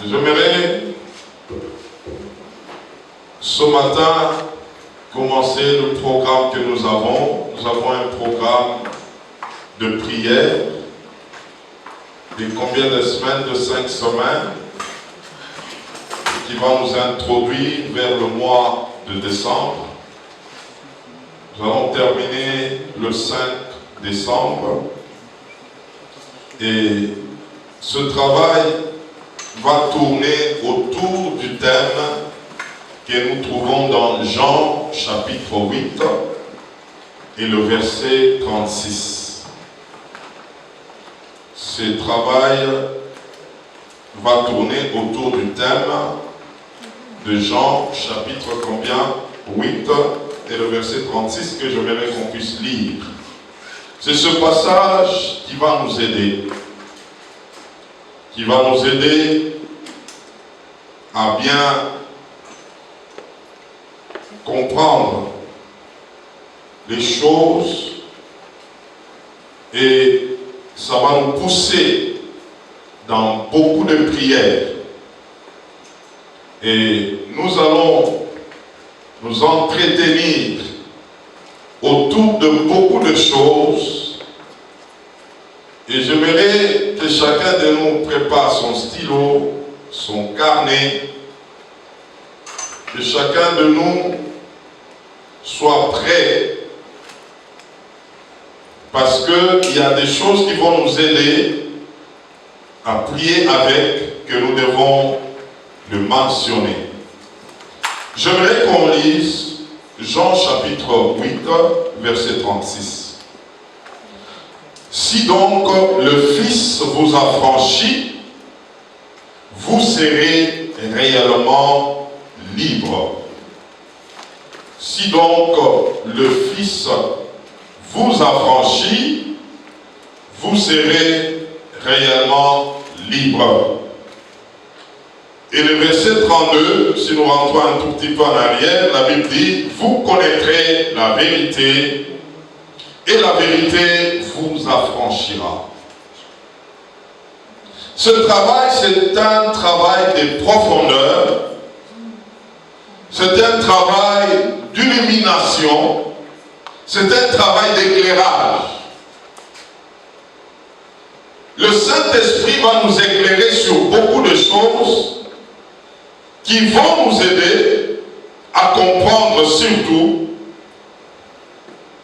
J'aimerais ce matin commencer le programme que nous avons. Nous avons un programme de prière de combien de semaines? De 5 semaines, qui va nous introduire vers le mois de décembre. Nous allons terminer le 5 décembre. Et ce travail va tourner autour du thème que nous trouvons dans Jean chapitre 8 et le verset 36. Ce travail va tourner autour du thème de Jean chapitre combien? 8 et le verset 36 que j'aimerais qu'on puisse lire. C'est ce passage qui va nous aider. Qui va nous aider à bien comprendre les choses et ça va nous pousser dans beaucoup de prières. Et nous allons nous entretenir autour de beaucoup de choses. Et j'aimerais que chacun de nous prépare son stylo, son carnet, que chacun de nous soit prêt, parce qu'il y a des choses qui vont nous aider à prier avec, que nous devons le mentionner. J'aimerais qu'on lise Jean chapitre 8, verset 36. Si donc le Fils vous a franchi, vous serez réellement libre. Si donc le Fils vous a franchi, vous serez réellement libre. Et le verset 32, si nous rentrons un tout petit peu en arrière, la Bible dit, vous connaîtrez la vérité et la vérité vous affranchira. Ce travail, c'est un travail de profondeur, c'est un travail d'illumination, c'est un travail d'éclairage. Le Saint-Esprit va nous éclairer sur beaucoup de choses qui vont nous aider à comprendre surtout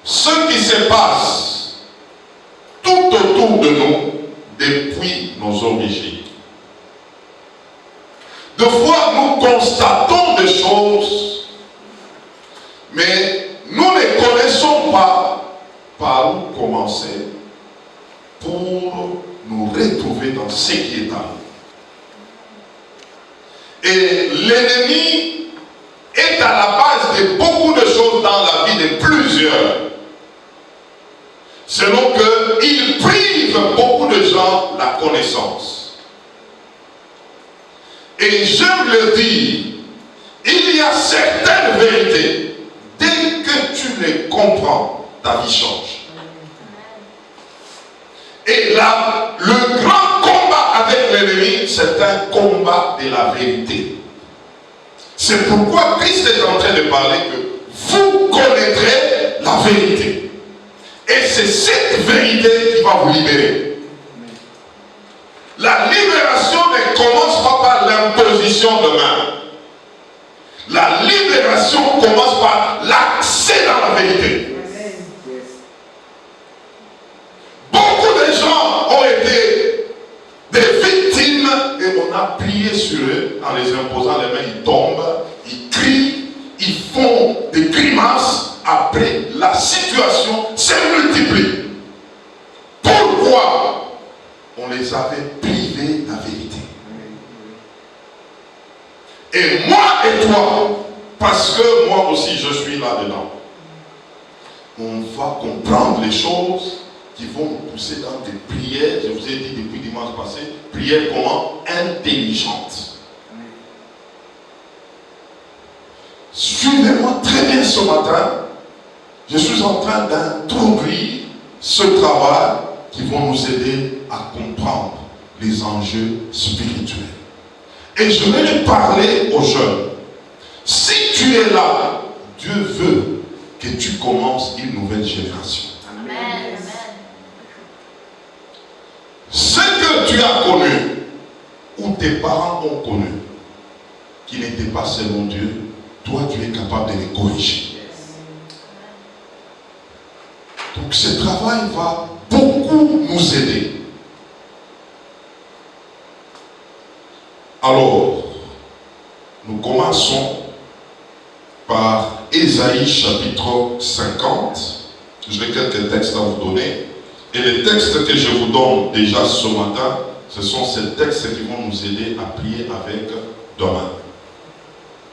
ce qui se passe tout autour de nous depuis nos origines. Des fois, nous constatons des choses, mais nous ne connaissons pas par où commencer pour nous retrouver dans ce qui est à nous. Et l'ennemi est à la base de beaucoup de choses dans la vie de plusieurs. Selon qu'il prive beaucoup de gens la connaissance. Et j'aime le dire, il y a certaines vérités, dès que tu les comprends, ta vie change. Et là, le grand combat avec l'ennemi, c'est un combat de la vérité. C'est pourquoi Christ est en train de parler que vous connaîtrez la vérité. Et c'est cette vérité qui va vous libérer. La libération ne commence pas par l'imposition de main. La libération commence par l'accès dans la vérité. Beaucoup de gens ont été des victimes et on a plié sur eux en les imposant les mains. Ils tombent, ils crient, ils font des grimaces. Après, la situation s'est multipliée. Pourquoi? On les avait privés de la vérité. Et moi et toi, parce que moi aussi je suis là-dedans, on va comprendre les choses qui vont nous pousser dans des prières, je vous ai dit depuis dimanche passé, prières comment? Intelligentes. Suivez-moi très bien ce matin. Je suis en train d'introduire ce travail qui va nous aider à comprendre les enjeux spirituels. Et je vais parler aux jeunes. Si tu es là, Dieu veut que tu commences une nouvelle génération. Amen. Ce que tu as connu, ou tes parents ont connu, qui n'était pas selon Dieu, toi tu es capable de les corriger. Donc ce travail va beaucoup nous aider. Alors, nous commençons par Ésaïe chapitre 50. J'ai quelques textes à vous donner. Et les textes que je vous donne déjà ce matin, ce sont ces textes qui vont nous aider à prier avec demain.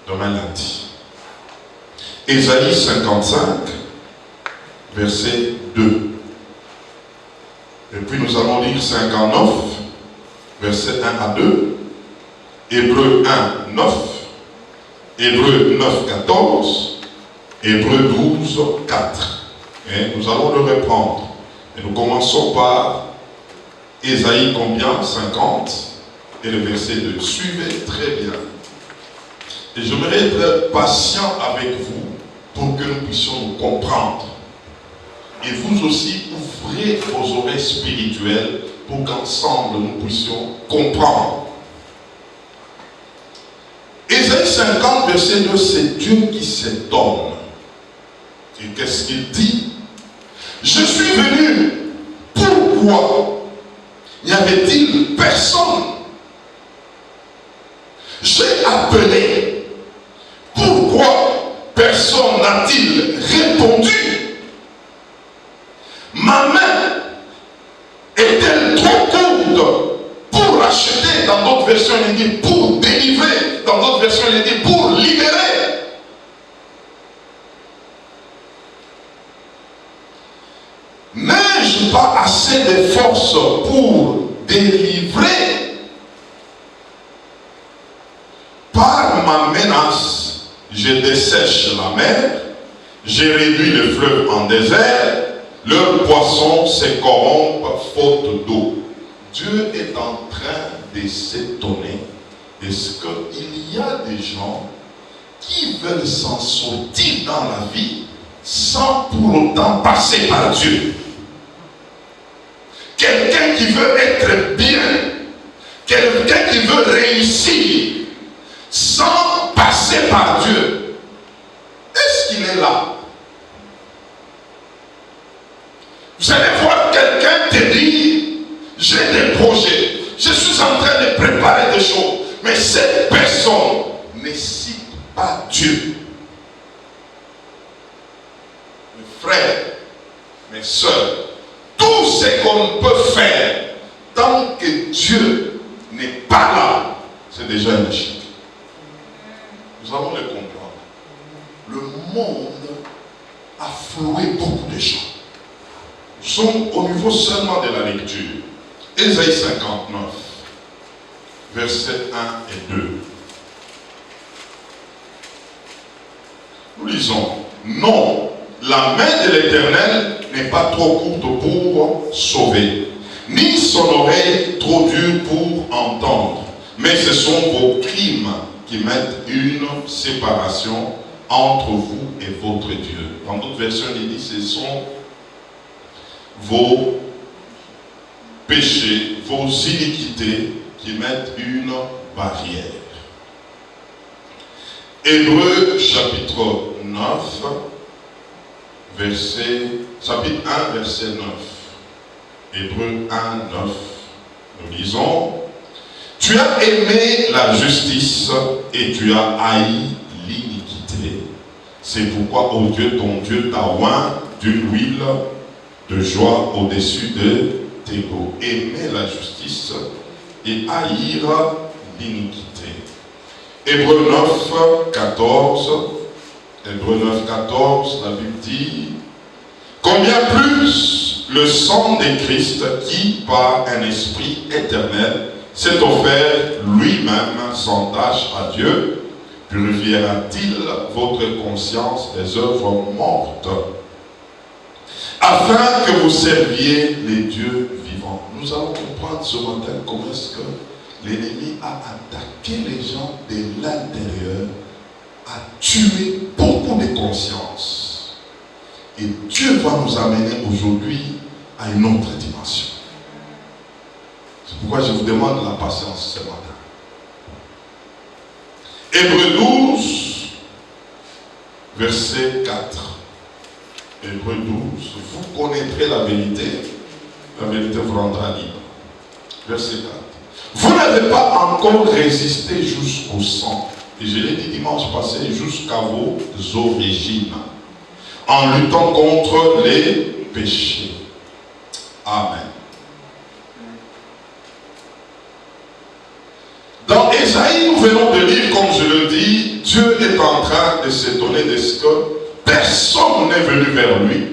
Demain lundi. Ésaïe 55, verset 2. Et puis nous allons lire 59, verset 1 à 2. Hébreux 1, 9. Hébreux 9, 14. Hébreux 12, 4. Et nous allons le reprendre. Et nous commençons par Ésaïe combien? 50. Et le verset 2. Suivez très bien. Et j'aimerais être patient avec vous pour que nous puissions nous comprendre. Et vous aussi, ouvrez vos oreilles spirituelles pour qu'ensemble nous puissions comprendre. Ésaïe 50, verset 2, c'est Dieu qui s'étonne. Et qu'est-ce qu'il dit? Je suis venu. Pourquoi n'y avait-il personne? J'ai appelé. Pourquoi personne n'a-t-il répondu? Ma main est-elle trop courte pour acheter? Dans d'autres versions, il dit pour délivrer. Dans d'autres versions, il dit pour libérer. N'ai-je pas assez de force pour délivrer? Par ma menace, je dessèche la mer, j'ai réduit le fleuve en désert, leurs poissons se corrompent faute d'eau. Dieu est en train de s'étonner. Est-ce qu'il y a des gens qui veulent s'en sortir dans la vie sans pour autant passer par Dieu? Quelqu'un qui veut être bien, quelqu'un qui veut réussir sans passer par Dieu, est-ce qu'il est là? Vous allez voir quelqu'un te dire, j'ai des projets, je suis en train de préparer des choses, mais cette personne ne cite pas Dieu. Mes frères, mes soeurs, tout ce qu'on peut faire, tant que Dieu n'est pas là, c'est déjà un échec. Nous allons le comprendre. Le monde a floué beaucoup de gens. Nous sommes au niveau seulement de la lecture. Ésaïe 59, versets 1 et 2. Nous lisons, non, la main de l'Éternel n'est pas trop courte pour sauver, ni son oreille trop dure pour entendre, mais ce sont vos crimes qui mettent une séparation entre vous et votre Dieu. Dans d'autres versions, il dit, ce sont vos péchés, vos iniquités qui mettent une barrière. Hébreux chapitre 9, chapitre 1, verset 9. Hébreux 1, 9. Nous lisons, tu as aimé la justice et tu as haï l'iniquité. C'est pourquoi, ô Dieu, ton Dieu t'a oint d'une huile de joie au-dessus de tes bouts. Aimer la justice et haïr l'iniquité. Hébreux 9, 14. Hébreux 9, 14, la Bible dit, combien plus le sang de Christ qui, par un esprit éternel, s'est offert lui-même sans tâche à Dieu, purifiera-t-il votre conscience des œuvres mortes, afin que vous serviez les dieux vivants. Nous allons comprendre ce matin comment est-ce que l'ennemi a attaqué les gens de l'intérieur, a tué beaucoup de consciences. Et Dieu va nous amener aujourd'hui à une autre dimension. C'est pourquoi je vous demande la patience ce matin. Hébreux 12, verset 4. Hébreux 12, vous connaîtrez la vérité vous rendra libre. Verset 4. Vous n'avez pas encore résisté jusqu'au sang, et je l'ai dit dimanche passé, jusqu'à vos origines, en luttant contre les péchés. Amen. Dans Ésaïe, nous venons de lire, comme je le dis, Dieu est en train de s'étonner de ce que personne n'est venu vers lui.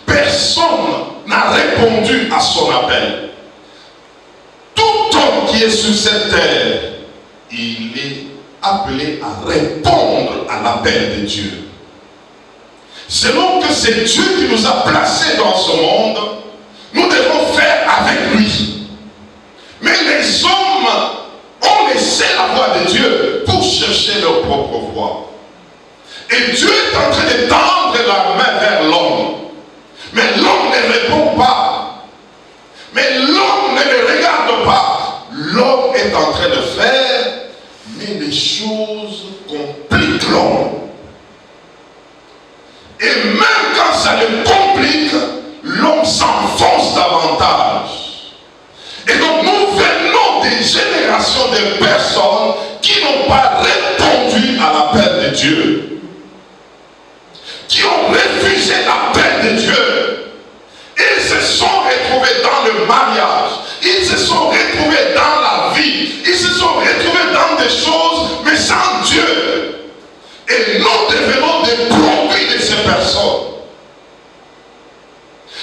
Personne n'a répondu à son appel. Tout homme qui est sur cette terre, il est appelé à répondre à l'appel de Dieu. Selon que c'est Dieu qui nous a placés dans ce monde, nous devons faire avec lui. Mais les hommes ont laissé la voie de Dieu pour chercher leur propre voie. Et Dieu est en train de tendre la main vers l'homme. Mais l'homme ne répond pas. Mais l'homme ne le regarde pas. L'homme est en train de faire, mais les choses compliquent l'homme. Et même quand ça le complique, l'homme s'enfonce davantage. Et donc nous venons des générations de personnes qui n'ont pas répondu à l'appel de Dieu. Qui ont refusé l'appel de Dieu. Ils se sont retrouvés dans le mariage. Ils se sont retrouvés dans la vie. Ils se sont retrouvés dans des choses, mais sans Dieu. Et nous devenons des produits de ces personnes.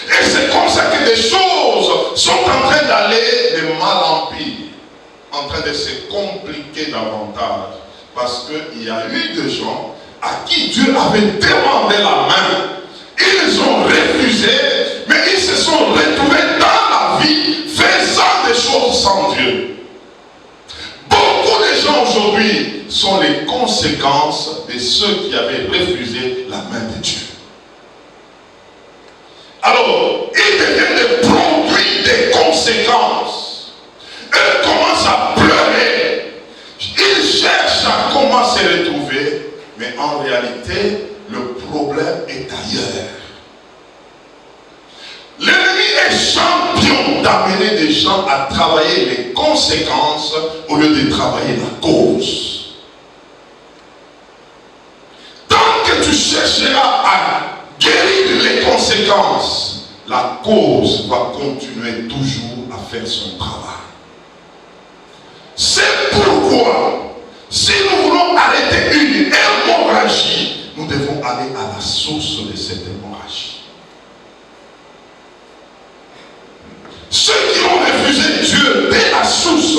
Et c'est comme ça que des choses sont en train d'aller de mal en pire, en train de se compliquer davantage. Parce qu'il y a eu des gens à qui Dieu avait demandé la main. Ils ont refusé, mais ils se sont retrouvés dans la vie faisant des choses sans Dieu. Beaucoup de gens aujourd'hui sont les conséquences de ceux qui avaient refusé la main de Dieu. Alors, ils deviennent des produits des conséquences. Ils commencent à pleurer. Ils cherchent à comment se retrouver, mais en réalité, le problème est ailleurs. L'ennemi est champion d'amener des gens à travailler les conséquences au lieu de travailler la cause. Tant que tu chercheras à guérir les conséquences, la cause va continuer toujours à faire son travail. C'est pourquoi, si nous voulons arrêter une hémorragie, nous devons aller à la source de cette hémorragie. Ceux qui ont refusé Dieu dès la source,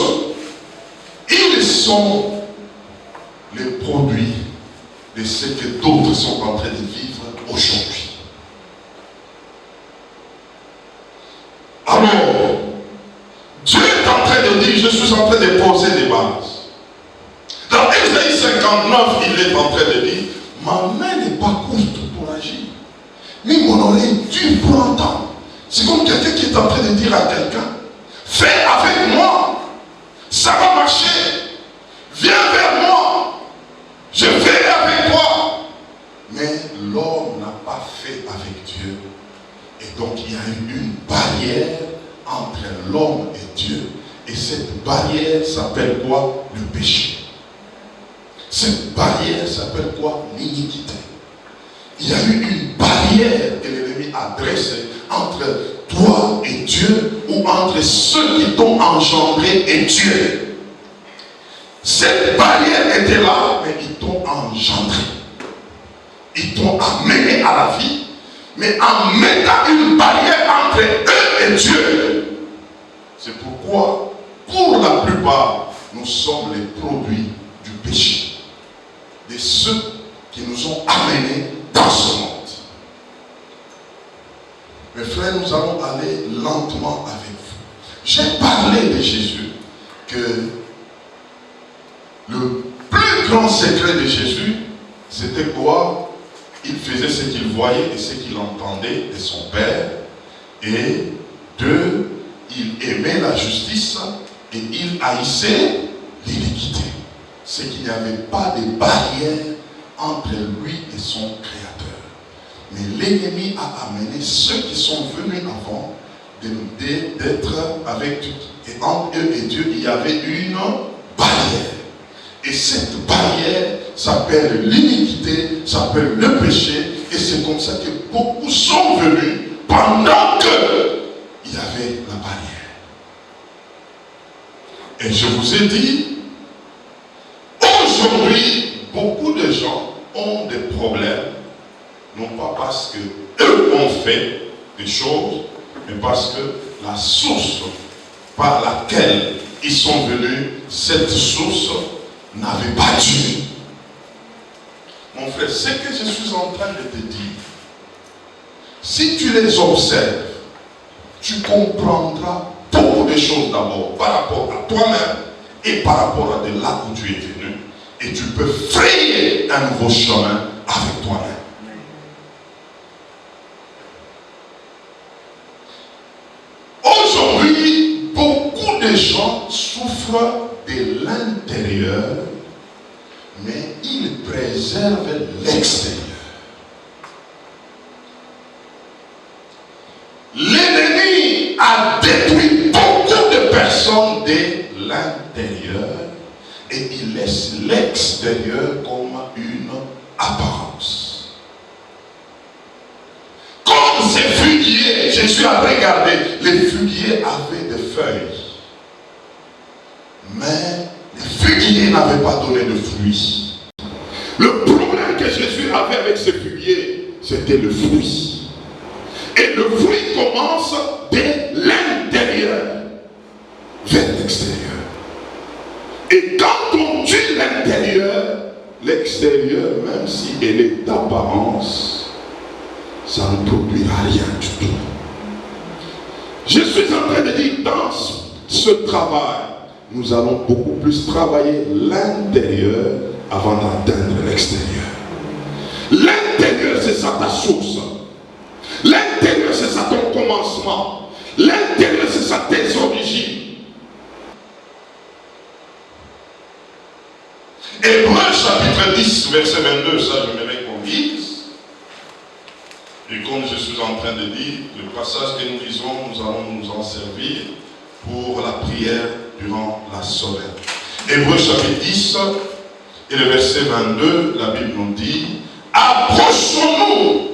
ils sont les produits de ce que d'autres sont en train de vivre aujourd'hui. Alors, Dieu est en train de dire, je suis en train de poser des bases. Dans Ésaïe 59, il est en train de dire, ma main n'est pas courte pour agir, ni mon oreille dure pour entendre. C'est comme quelqu'un qui est en train de dire à quelqu'un, fais avec moi, ça va marcher, viens vers moi, je vais avec toi. Mais l'homme n'a pas fait avec Dieu. Et donc il y a eu une barrière entre l'homme et Dieu. Et cette barrière s'appelle quoi? Le péché. Cette barrière s'appelle quoi? L'iniquité. Il y a eu une barrière que l'ennemi a dressée entre toi et Dieu, ou entre ceux qui t'ont engendré et Dieu. Cette barrière était là, mais ils t'ont engendré. Ils t'ont amené à la vie, mais en mettant une barrière entre eux et Dieu. C'est pourquoi, pour la plupart, nous sommes les produits du péché. De ceux qui nous ont amenés dans ce monde. Mes frères, nous allons aller lentement avec vous. J'ai parlé de Jésus, que Le plus grand secret de Jésus, c'était quoi? Il faisait ce qu'il voyait et ce qu'il entendait de son Père. Et deux, il aimait la justice et il haïssait l'iniquité. C'est qu'il n'y avait pas de barrière entre lui et son Créateur. Mais l'ennemi a amené ceux qui sont venus avant d'être avec Dieu. Et entre eux et Dieu, il y avait une barrière. Et cette barrière s'appelle l'iniquité, s'appelle le péché. Et c'est comme ça que beaucoup sont venus pendant qu'il y avait la barrière. Et je vous ai dit, aujourd'hui, beaucoup de gens ont des problèmes, non pas parce qu'eux ont fait des choses, mais parce que la source par laquelle ils sont venus, cette source n'avait pas Dieu. Mon frère, ce que je suis en train de te dire, si tu les observes, tu comprendras beaucoup de choses d'abord par rapport à toi-même et par rapport à de là où tu es venu. Et tu peux frayer un nouveau chemin avec toi-même. Aujourd'hui, beaucoup de gens souffrent de l'intérieur, mais ils préservent l'extérieur. L'ennemi a détruit beaucoup de personnes de l'intérieur et il laisse l'extérieur comme une apparence. Comme ces figuiers, Jésus a regardé, les figuiers avaient des feuilles. Mais les figuiers n'avaient pas donné de fruits. Le problème que Jésus avait avec ces figuiers, c'était le fruit. Et le fruit commence de l'intérieur vers l'extérieur. Et quand on tue l'intérieur, l'extérieur, même si elle est d'apparence, ça ne produira rien du tout. Je suis en train de dire, dans ce travail, nous allons beaucoup plus travailler l'intérieur avant d'atteindre l'extérieur. L'intérieur, c'est ça ta source. L'intérieur, c'est ça ton commencement. L'intérieur, c'est ça tes origines. Hébreux chapitre 10, verset 22, ça je me mets qu'on lise. Et comme je suis en train de dire, le passage que nous lisons, nous allons nous en servir pour la prière durant la semaine. Hébreux chapitre 10 et le verset 22, la Bible nous dit, approchons-nous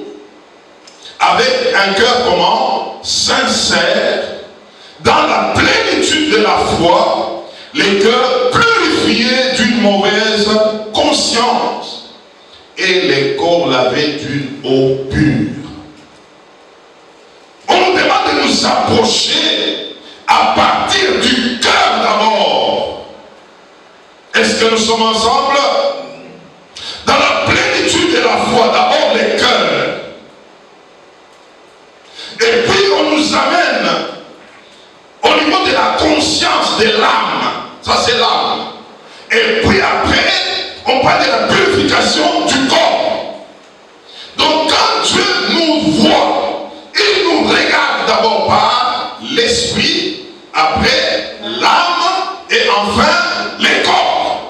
avec un cœur comment? Sincère, dans la plénitude de la foi, les cœurs purifiés d'une mauvaise conscience et les corps lavés d'une eau pure. On nous demande de nous approcher à partir du cœur d'abord. Est-ce que nous sommes ensemble? Dans la plénitude de la foi, d'abord les cœurs. Et puis on nous amène au niveau de la conscience de l'âme. Ça c'est l'âme. Et puis après, on parle de la purification du corps. Donc quand Dieu nous voit, il nous regarde d'abord par l'esprit, après l'âme et enfin les corps.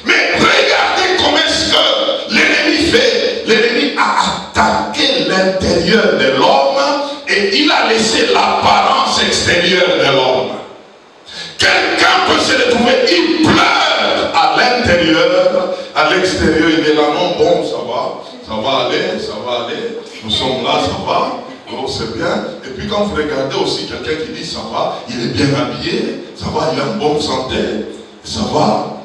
Mais regardez comment est-ce que l'ennemi fait. L'ennemi a attaqué l'intérieur de l'homme et il a laissé l'apparence extérieure de l'homme. Quelqu'un peut se retrouver, il pleure à l'intérieur, à l'extérieur il est là, non, bon, ça va aller, nous sommes là, ça va, oh, c'est bien. Et puis quand vous regardez aussi quelqu'un qui dit ça va, il est bien habillé, ça va, il est en bonne santé, ça va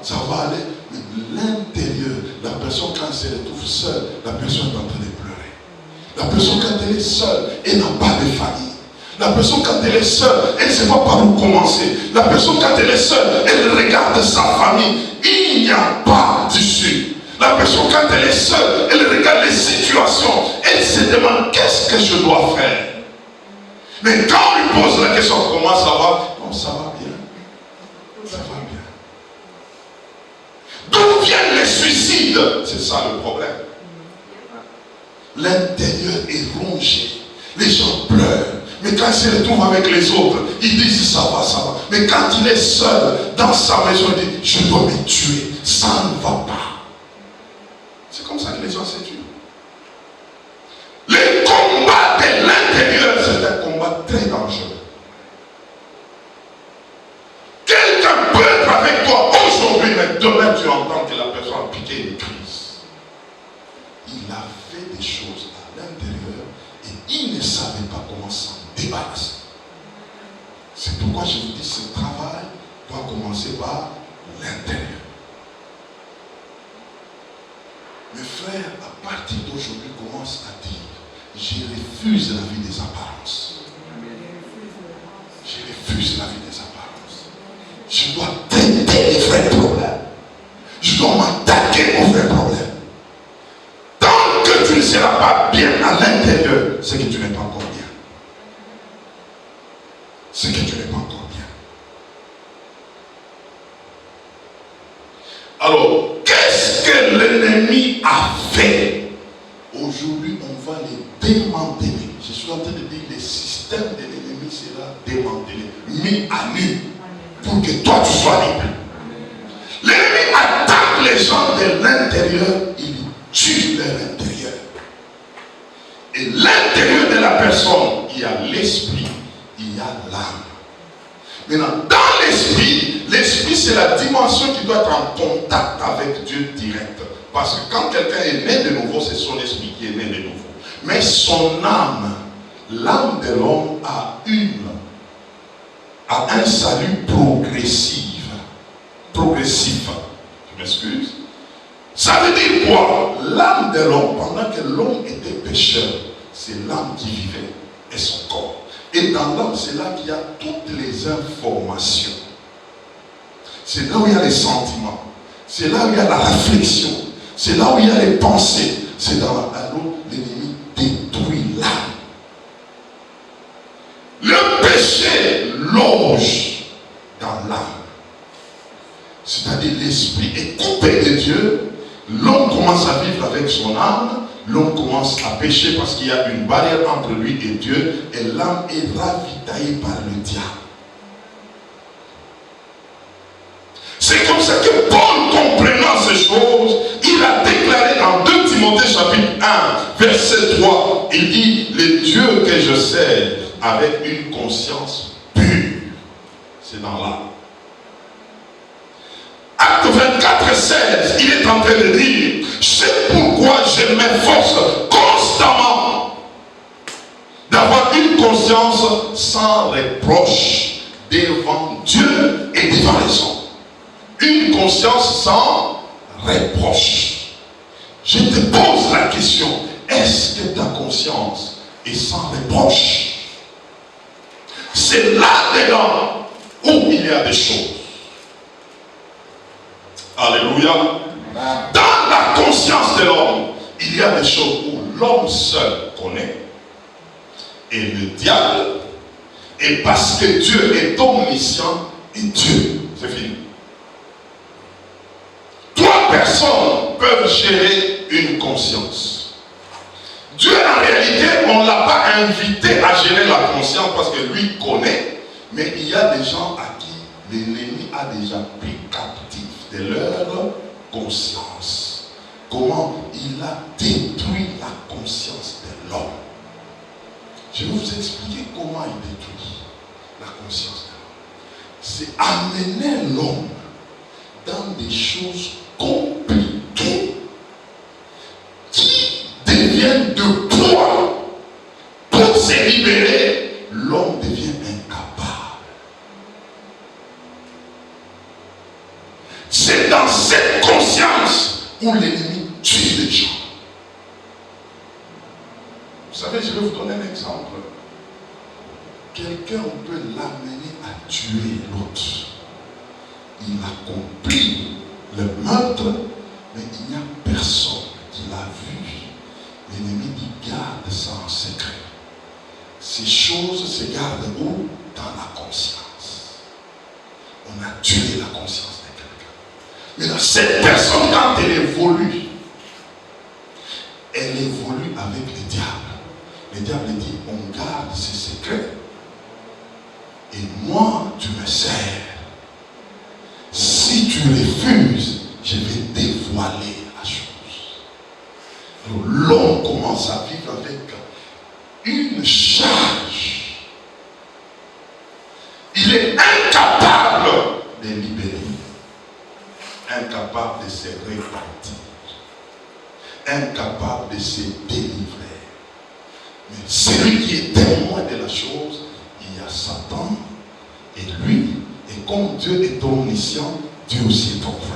aller. Mais l'intérieur, la personne quand elle se retrouve seule, la personne est en train de pleurer. La personne quand elle est seule, elle n'a pas de famille. La personne quand elle est seule, elle ne sait pas par où commencer. La personne quand elle est seule, elle regarde sa famille. Il n'y a pas d'issue. La personne quand elle est seule, elle regarde les situations. Elle se demande qu'est-ce que je dois faire. Mais quand on lui pose la question, comment ça va? Non, ça va bien. Ça va bien. viennent les suicides. C'est ça le problème. L'intérieur est rongé. Les gens pleurent. Mais quand il se retrouve avec les autres, ils disent ça va, ça va. Mais quand il est seul dans sa maison, il dit je dois me tuer. Ça ne va pas. C'est comme ça que les gens se tuent. Le combat de l'intérieur, c'est un combat très dangereux. Quelqu'un peut être avec toi aujourd'hui, mais demain tu entends que la personne a piqué une crise. Il a fait des choses à l'intérieur et il ne savait pas comment s'en débarrasser. C'est pourquoi je vous dis, ce travail doit commencer par l'intérieur. Mes frères, à partir d'aujourd'hui, commence à dire, je refuse la vie des apparences. Je refuse la vie des apparences. Je dois traiter les vrais problèmes. Je dois m'attaquer aux vrais problèmes. Tant que tu ne seras pas bien à l'intérieur, c'est que tu n'es pas encore bien. C'est que tu n'es pas encore bien. Alors, qu'est-ce que l'ennemi a fait? Aujourd'hui, on va les démanteler. Je suis en train de dire que le système de l'ennemi sera démantelé, mis à nu, pour que toi tu sois libre. L'ennemi attaque les gens de l'intérieur, il tue leur intérieur. Et l'intérieur de la personne, il y a l'esprit, il y a l'âme. Maintenant, dans l'esprit, l'esprit c'est la dimension qui doit être en contact avec Dieu direct. Parce que quand quelqu'un est né de nouveau, c'est son esprit qui est né de nouveau. Mais son âme, l'âme de l'homme a un salut progressif. Je m'excuse. Ça veut dire quoi? L'âme de l'homme, pendant que l'homme était pécheur, c'est l'âme qui vivait et son corps. Et dans l'âme, c'est là qu'il y a toutes les informations. C'est là où il y a les sentiments. C'est là où il y a la réflexion. C'est là où il y a les pensées. C'est dans la où l'ennemi détruit l'âme. Le péché loge dans l'âme. C'est-à-dire l'esprit est coupé de Dieu. L'homme commence à vivre avec son âme. L'homme commence à pécher parce qu'il y a une barrière entre lui et Dieu. Et l'âme est ravitaillée par le diable. C'est comme ça que Paul, comprenant ces choses, il a déclaré dans 2 Timothée chapitre 1, verset 3, il dit, le Dieu que je sers avec une conscience pure, c'est dans l'âme. Acte 24, 16, il est en train de dire, c'est pourquoi je m'efforce constamment d'avoir une conscience sans reproche devant Dieu et devant les hommes. Une conscience sans reproche. Je te pose la question, est-ce que ta conscience est sans reproche? C'est là-dedans où il y a des choses. Alléluia. Dans la conscience de l'homme, il y a des choses où l'homme seul connaît. Et le diable, et parce que Dieu est omniscient, et Dieu, c'est fini. 3 personnes peuvent gérer une conscience. Dieu, en réalité, on ne l'a pas invité à gérer la conscience parce que lui connaît, mais il y a des gens à qui l'ennemi a déjà pris captif de leur conscience. Comment il a détruit la conscience de l'homme. Je vais vous expliquer comment il détruit la conscience de l'homme. C'est amener l'homme dans des choses compliquées qui deviennent de poids. Pour se libérer, l'homme devient incapable. C'est dans cette conscience où l'ennemi tue les gens. Vous savez, je vais vous donner un exemple. Quelqu'un, on peut l'amener à tuer l'autre. Il accomplit le meurtre, mais il n'y a personne qui l'a vu. L'ennemi dit, garde ça en secret. Ces choses se gardent où? Dans la conscience. On a tué la conscience de quelqu'un. Mais dans cette personne, quand elle évolue avec le diable. Le diable dit, on garde ses secrets. Et moi, tu me sers. Si tu refuses, je vais dévoiler la chose. Alors l'homme commence à vivre avec une charge. Il est incapable de libérer, incapable de se repentir, incapable de se délivrer. Mais celui qui est témoin de la chose, il y a Satan et lui, et comme Dieu est omniscient, Dieu aussi est omniscient.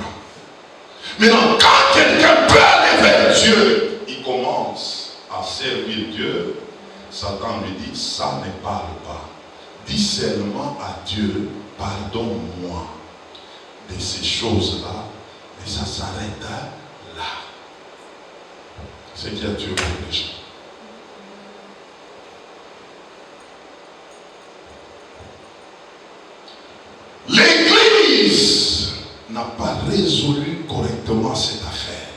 Maintenant, quand quelqu'un peut aller vers Dieu, il commence à servir Dieu, Satan lui dit, ça ne parle pas. Dis seulement à Dieu, pardonne-moi de ces choses-là, et ça s'arrête là. C'est qui a Dieu pour les gens. L'Église n'a pas résolu correctement cette affaire.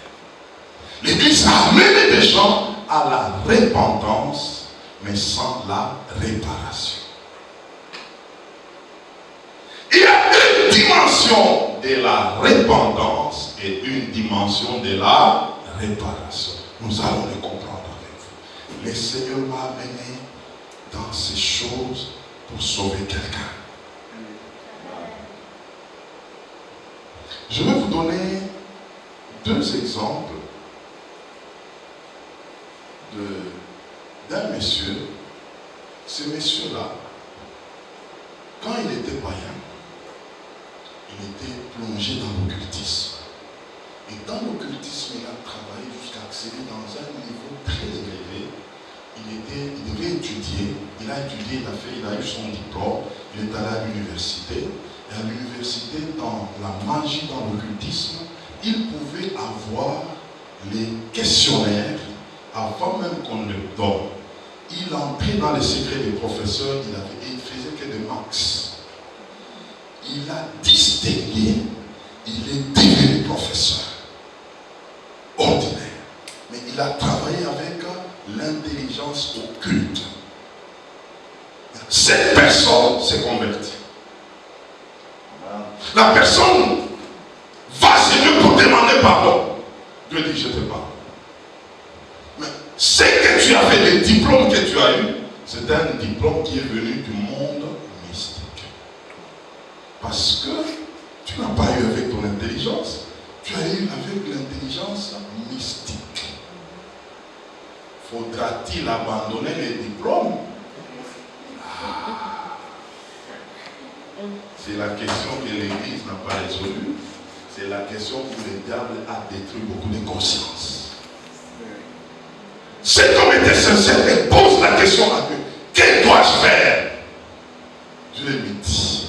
L'Église a amené des gens à la repentance, mais sans la réparation. Il y a une dimension de la repentance et une dimension de la réparation. Nous allons le comprendre avec vous. Le Seigneur m'a amené dans ces choses pour sauver quelqu'un. Je vais vous donner deux exemples d'un monsieur. Ce monsieur-là, quand il était païen, il était plongé dans l'occultisme. Et dans l'occultisme, il a travaillé jusqu'à accéder dans un niveau très élevé. Il devait étudier. Il a étudié, il a eu son diplôme. Il est allé à l'université. Et à l'université, dans la magie, dans l'occultisme, il pouvait avoir les questionnaires avant même qu'on le donne. Il entrait dans les secrets des professeurs, il faisait que des max. Il a distingué, il est devenu professeur ordinaire. Mais il a travaillé avec l'intelligence occulte. Cette personne s'est convertie. La personne va chez Dieu pour demander pardon. Dieu dit, je te pardonne. Mais ce que tu as fait, le diplôme que tu as eu, c'est un diplôme qui est venu du monde mystique. Parce que tu n'as pas eu avec ton intelligence, tu as eu avec l'intelligence mystique. Faudra-t-il abandonner les diplômes? C'est la question que l'Église n'a pas résolue. C'est la question où le diable a détruit beaucoup de consciences. Cet homme était sincère et pose la question à Dieu. Que dois-je faire? Dieu lui dit,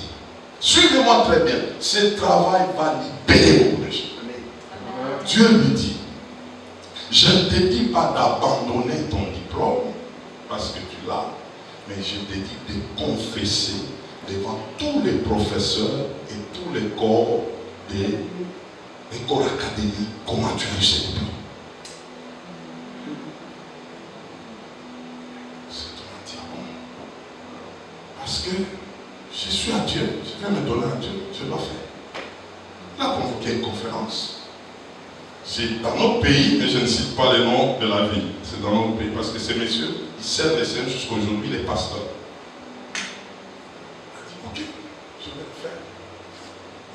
suivez-moi très bien. Ce travail va libérer beaucoup de gens. Dieu lui dit, je ne te dis pas d'abandonner ton diplôme parce que tu l'as, mais je te dis de confesser devant tous les professeurs et tous les corps académiques comment tu as eu ce diplôme. C'est tout bon. Parce que je suis à Dieu, je vais me donner à Dieu, je dois faire. Il a convoqué une conférence. C'est dans notre pays, mais je ne cite pas les noms de la ville. C'est dans notre pays, parce que ces messieurs, ils servent les scènes jusqu'à aujourd'hui, les pasteurs. Ok, je vais le faire.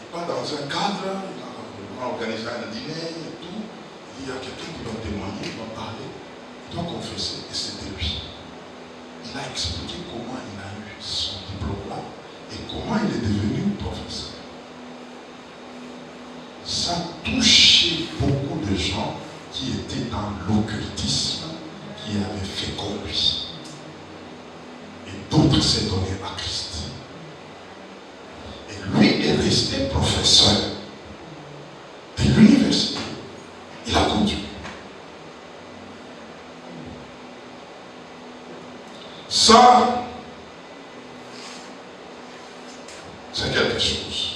Il part dans un cadre, il a organisé un dîner et tout. Il y a quelqu'un qui va témoigner, il va parler, il doit confesser, et c'était lui. Il a expliqué comment il a eu son diplôme-là et comment il est devenu professeur. Ça touchait beaucoup de gens qui étaient dans l'occultisme, qui avaient fait comme lui. Et d'autres s'est donné à Christ. Et lui est resté professeur de l'université. Il a continué. Ça, c'est quelque chose.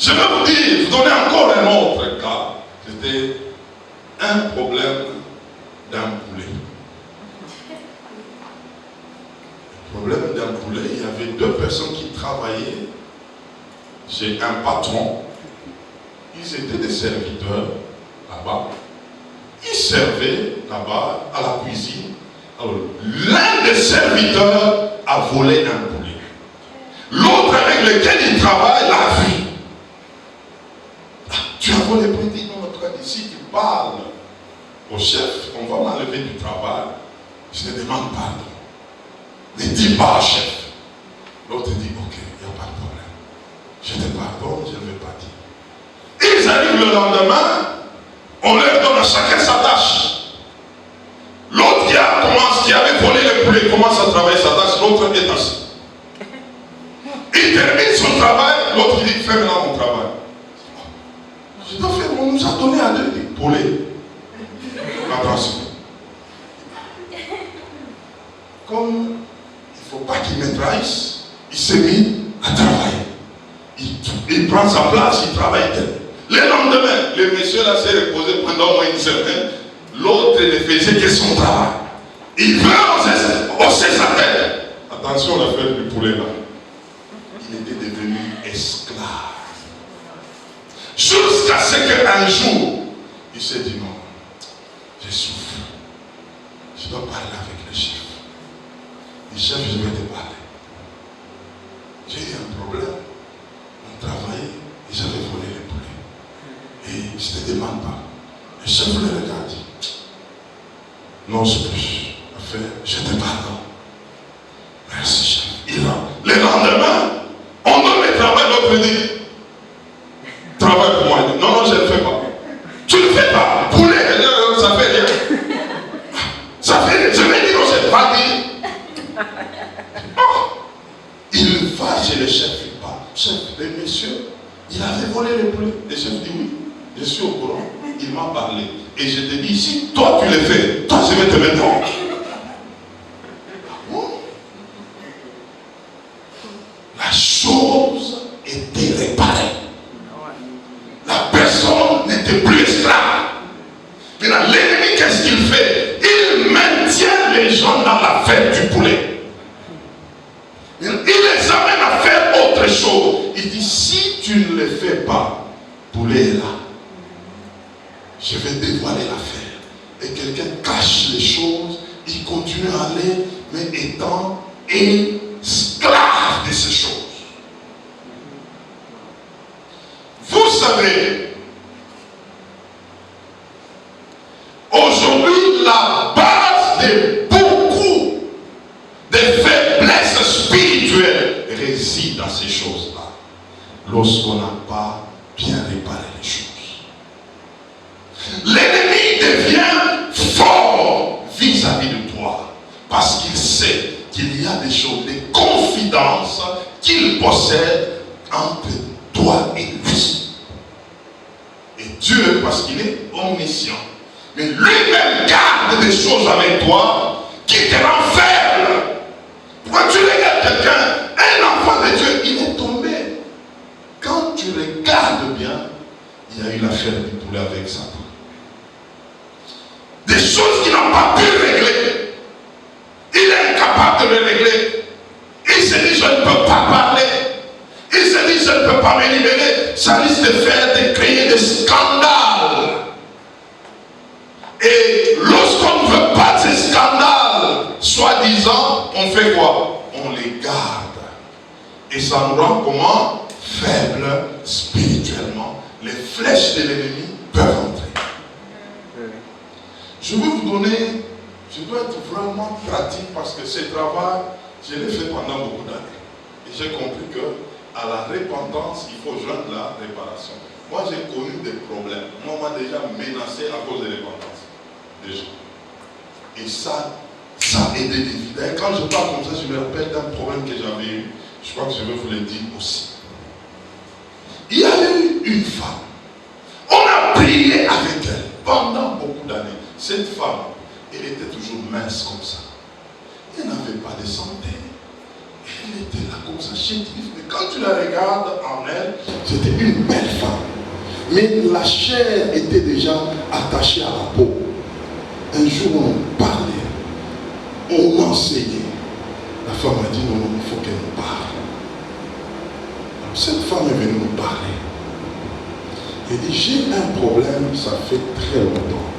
Je vais vous dire, vous donner encore un autre cas. C'était un problème d'un poulet. Le problème d'un poulet, il y avait deux personnes qui travaillaient chez un patron. Ils étaient des serviteurs là-bas. Ils servaient là-bas à la cuisine. Alors, l'un des serviteurs a volé un poulet. L'autre avec lequel il travaille l'a vu. Ah, tu as volé le poulet, dit non, notre frère, ici tu parles au chef, on va m'enlever du travail. Je te demande pardon. Ne dis pas au chef. L'autre dit, ok, il n'y a pas de problème. Je te pardonne, je ne vais pas dire. Ils arrivent le lendemain, on leur donne à chacun sa tâche. L'autre qui avait volé le poulet commence à travailler sa tâche, l'autre est assis. Il termine son travail, l'autre dit, fais maintenant mon travail. Je dois faire, on nous a donné à deux des poulets. Attention. Comme il ne faut pas qu'il me trahisse, il s'est mis à travailler. Il prend sa place, il travaille. Le lendemain, le monsieur là s'est reposé pendant au moins une semaine. L'autre ne faisait que son travail. Il veut hausser sa tête. Attention à l'affaire du poulet là. Il était devenu esclave. Jusqu'à ce qu'un jour, il s'est dit non, je souffre. Je dois parler avec le chef. Le chef, je vais te parler. J'ai eu un problème. On travaillait et j'avais volé le poulet. Et je ne te demande pas. Le chef le regarde. Non, c'est plus à faire. Je te pardonne. Merci, chef. Le lendemain, on donne le travail, l'autre dit travaille pour moi. Non, non, je ne le fais pas. Tu ne le fais pas. Poulet, ça fait rien. Ça fait rien. Je vais dire, je ne sais pas dire. Oh. Il va chez le chef, il parle. Chef, le monsieur, il avait volé le poulet. Le chef dit oui, je suis au courant. Il m'a parlé. Et je te dis, si toi tu le fais, toi je vais te mettre en. La chose était réparée. La personne n'était plus esclave. Maintenant, l'ennemi, qu'est-ce qu'il fait? Il maintient les gens dans l'affaire du poulet. Il les amène à faire autre chose. Il dit, si tu ne le fais pas, poulet est là. Je vais dévoiler l'affaire. Et quelqu'un cache les choses, il continue à aller, mais étant esclave de ces choses. Vous savez, aujourd'hui, la base de beaucoup de faiblesses spirituelles réside dans ces choses-là. Lorsqu'on n'a pas bien réparé les choses. L'ennemi devient fort vis-à-vis de toi parce qu'il sait qu'il y a des choses, des confidences qu'il possède entre toi et lui. Et Dieu, parce qu'il est omniscient, mais lui-même garde des choses avec toi qui te renferment. Quand tu regardes quelqu'un, un enfant de Dieu, il est tombé. Quand tu regardes bien, il y a eu l'affaire du poulet avec Satan. Des choses qu'il n'a pas pu régler. Il est incapable de les régler. Il se dit, je ne peux pas parler. Il se dit, je ne peux pas me libérer. Ça risque de créer des scandales. Et lorsqu'on ne veut pas de ces scandales, soi-disant, on fait quoi? On les garde. Et ça nous rend comment? Faibles spirituellement. Les flèches de l'ennemi peuvent entrer. Je vais vous donner, je dois être vraiment pratique parce que ce travail, je l'ai fait pendant beaucoup d'années. Et j'ai compris qu'à la repentance, il faut joindre la réparation. Moi, j'ai connu des problèmes. Moi, on m'a déjà menacé à cause de la repentance. Déjà. Et ça a aidé des vies. D'ailleurs, quand je parle comme ça, je me rappelle d'un problème que j'avais eu. Je crois que je vais vous le dire aussi. Il y avait eu une femme. On a prié avec elle pendant beaucoup d'années. Cette femme, elle était toujours mince comme ça. Elle n'avait pas de santé. Elle était là. comme ça, chétive, mais quand tu la regardes en elle, c'était une belle femme. Mais la chair était déjà attachée à la peau. Un jour, on parlait, on enseignait. La femme a dit non, non, il faut qu'elle nous parle. Alors, cette femme est venue nous parler. Elle dit, j'ai un problème, ça fait très longtemps.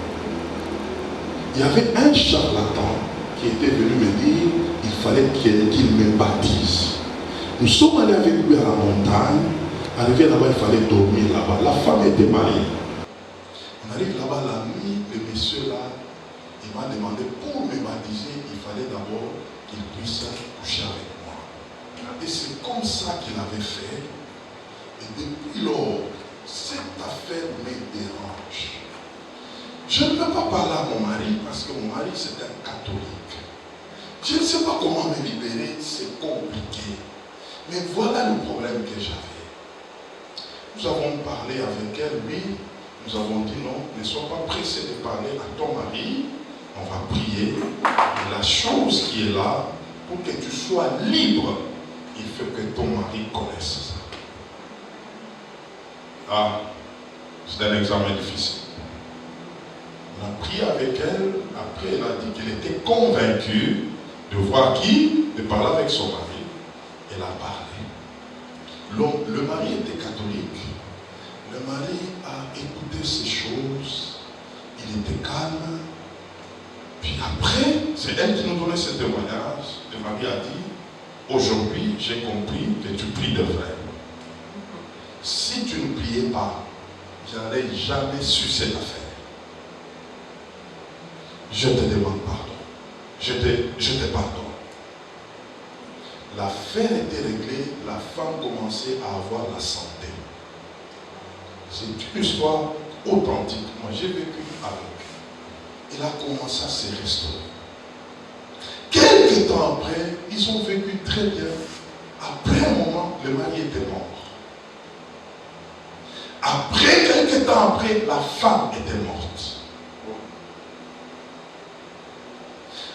Il y avait un charlatan qui était venu me dire, il fallait qu'il me baptise. Nous sommes allés avec lui à la montagne. Arrivé là-bas, il fallait dormir là-bas. La femme était mariée. On arrive là-bas la nuit, le monsieur là, il m'a demandé pour me baptiser, il fallait d'abord qu'il puisse coucher avec moi. Et c'est comme ça qu'il avait fait. Et depuis lors, cette affaire me dérange. Je ne peux pas parler à mon mari parce que mon mari c'est un catholique. Je ne sais pas comment me libérer, c'est compliqué. Mais voilà le problème que j'avais. Nous avons parlé avec elle, oui, nous avons dit non, ne sois pas pressé de parler à ton mari, on va prier. Et la chose qui est là, pour que tu sois libre, il faut que ton mari connaisse ça. Ah, c'est un examen difficile. On a prié avec elle, après elle a dit qu'elle était convaincue de voir qui, de parler avec son mari. Elle a parlé. Le mari était catholique. Le mari a écouté ces choses. Il était calme. Puis après, c'est elle qui nous donnait ce témoignage. Le mari a dit, aujourd'hui, j'ai compris que tu pries de vrai. Si tu ne priais pas, je n'aurais jamais su cette affaire. Je te demande pardon. Je te pardonne. L'affaire était réglée, la femme commençait à avoir la santé. C'est une histoire authentique. Moi, j'ai vécu avec. Il a commencé à se restaurer. Quelques temps après, ils ont vécu très bien. Après un moment, le mari était mort. Après, quelques temps après, la femme était morte.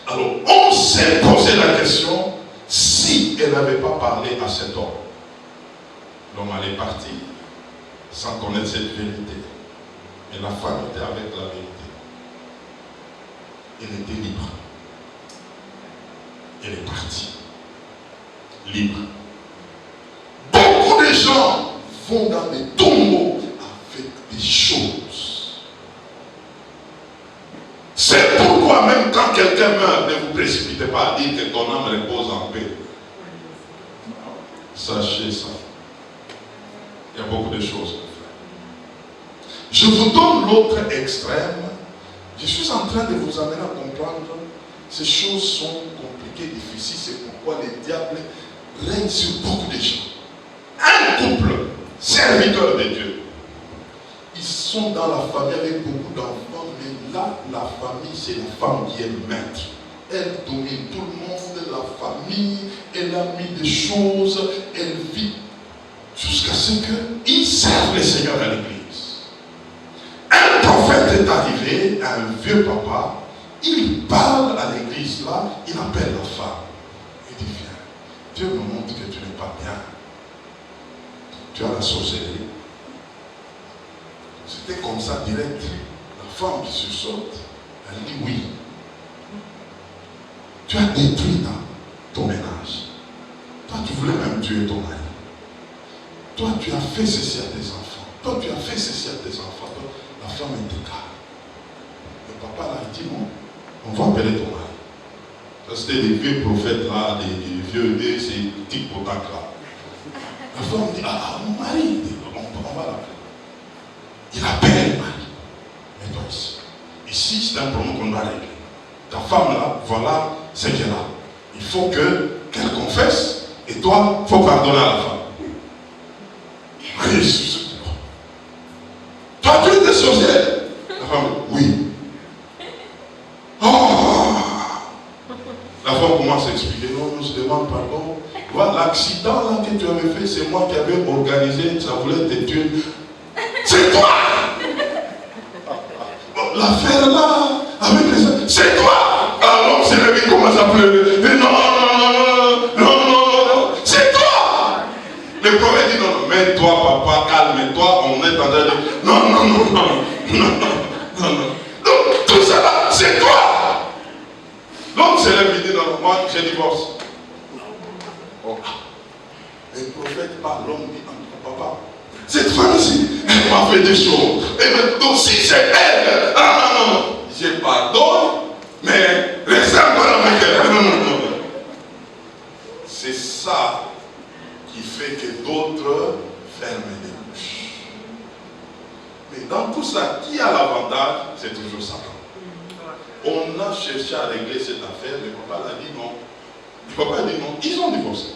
Alors, on s'est posé la question, si elle n'avait pas parlé à cet homme, l'homme allait partir sans connaître cette vérité. Mais la femme était avec la vérité. Elle était libre. Elle est partie. Libre. Beaucoup de gens vont dans des tombeaux avec des choses. C'est pourquoi même quand quelqu'un meurt, ne vous précipitez pas à dire que ton âme repose en paix. Sachez ça. Il y a beaucoup de choses à faire. Je vous donne l'autre extrême. Je suis en train de vous amener à comprendre. Ces choses sont compliquées, difficiles. C'est pourquoi le diable règne sur beaucoup de gens. Un couple, serviteur de Dieu. Ils sont dans la famille avec beaucoup d'enfants, mais là, la famille, c'est la femme qui est maître. Elle domine tout le monde, la famille, elle a mis des choses, elle vit jusqu'à ce qu'ils servent le Seigneur à l'église. Un prophète est arrivé, un vieux papa, il parle à l'église là, il appelle la femme. Il dit, viens, Dieu me montre que tu n'es pas bien. Tu as la sorcellerie. C'était comme ça direct. La femme qui se saute, elle dit oui. Tu as détruit ton ménage. Toi, tu voulais même tuer ton mari. Toi, tu as fait ceci à tes enfants. Toi, tu as fait ceci à tes enfants. Toi, la femme était calme. Le papa là, il dit non, on va appeler ton mari. Ça, c'était des vieux prophètes là, des vieux, ces petits potacs là. La femme dit, ah, mon mari, on va l'appeler. Il appelle le mari. Mets-toi ici. Ici, c'est un problème qu'on doit régler. Ta femme là, voilà ce qu'elle a. Il faut qu'elle confesse. Et toi, il faut pardonner à la femme. Toi, tu étais sorcière. La femme dit, oui. Oh. La femme commence à expliquer, non, je demande pardon. Voilà, l'accident là que tu avais fait, c'est moi qui avais organisé, ça voulait te tuer. C'est toi! L'affaire là, avec les... C'est toi! Alors l'homme s'est levé, commence à pleurer. Mais non, c'est toi! Le prophète dit non, mets-toi papa, calme-toi, on est en train de dire non. Donc tout ça là, c'est toi. L'homme se lève et dit non, moi je divorce. Oh. Le prophète parle, l'homme dit papa, cette femme-ci, elle m'a fait des choses. Et donc si c'est elle, non, je pardonne, mais reste encore avec elle. Non. C'est ça qui fait que d'autres ferment les bouches. Mais dans tout ça, qui a l'avantage? C'est toujours Satan. On a cherché à régler cette affaire, mais papa l'a dit non. Le papa a dit non, ils ont divorcé.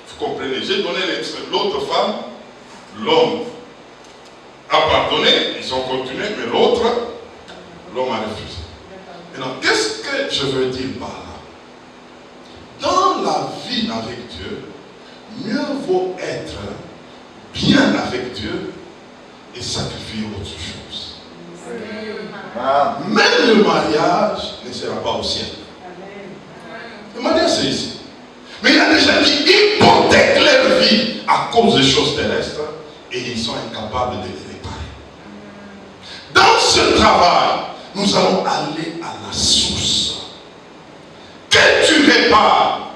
Vous comprenez? J'ai donné l'autre femme, l'homme a pardonné, ils ont continué, mais l'autre, l'homme a refusé. Maintenant, qu'est-ce que je veux dire par là? Dans la vie avec Dieu, mieux vaut être bien avec Dieu et sacrifier autre chose. Même le mariage ne sera pas au ciel. Le mariage c'est ici. Mais il y a des gens qui hypothèquent leur vie à cause des choses terrestres et ils sont incapables de les réparer. Dans ce travail, nous allons aller à la source. Que tu répares,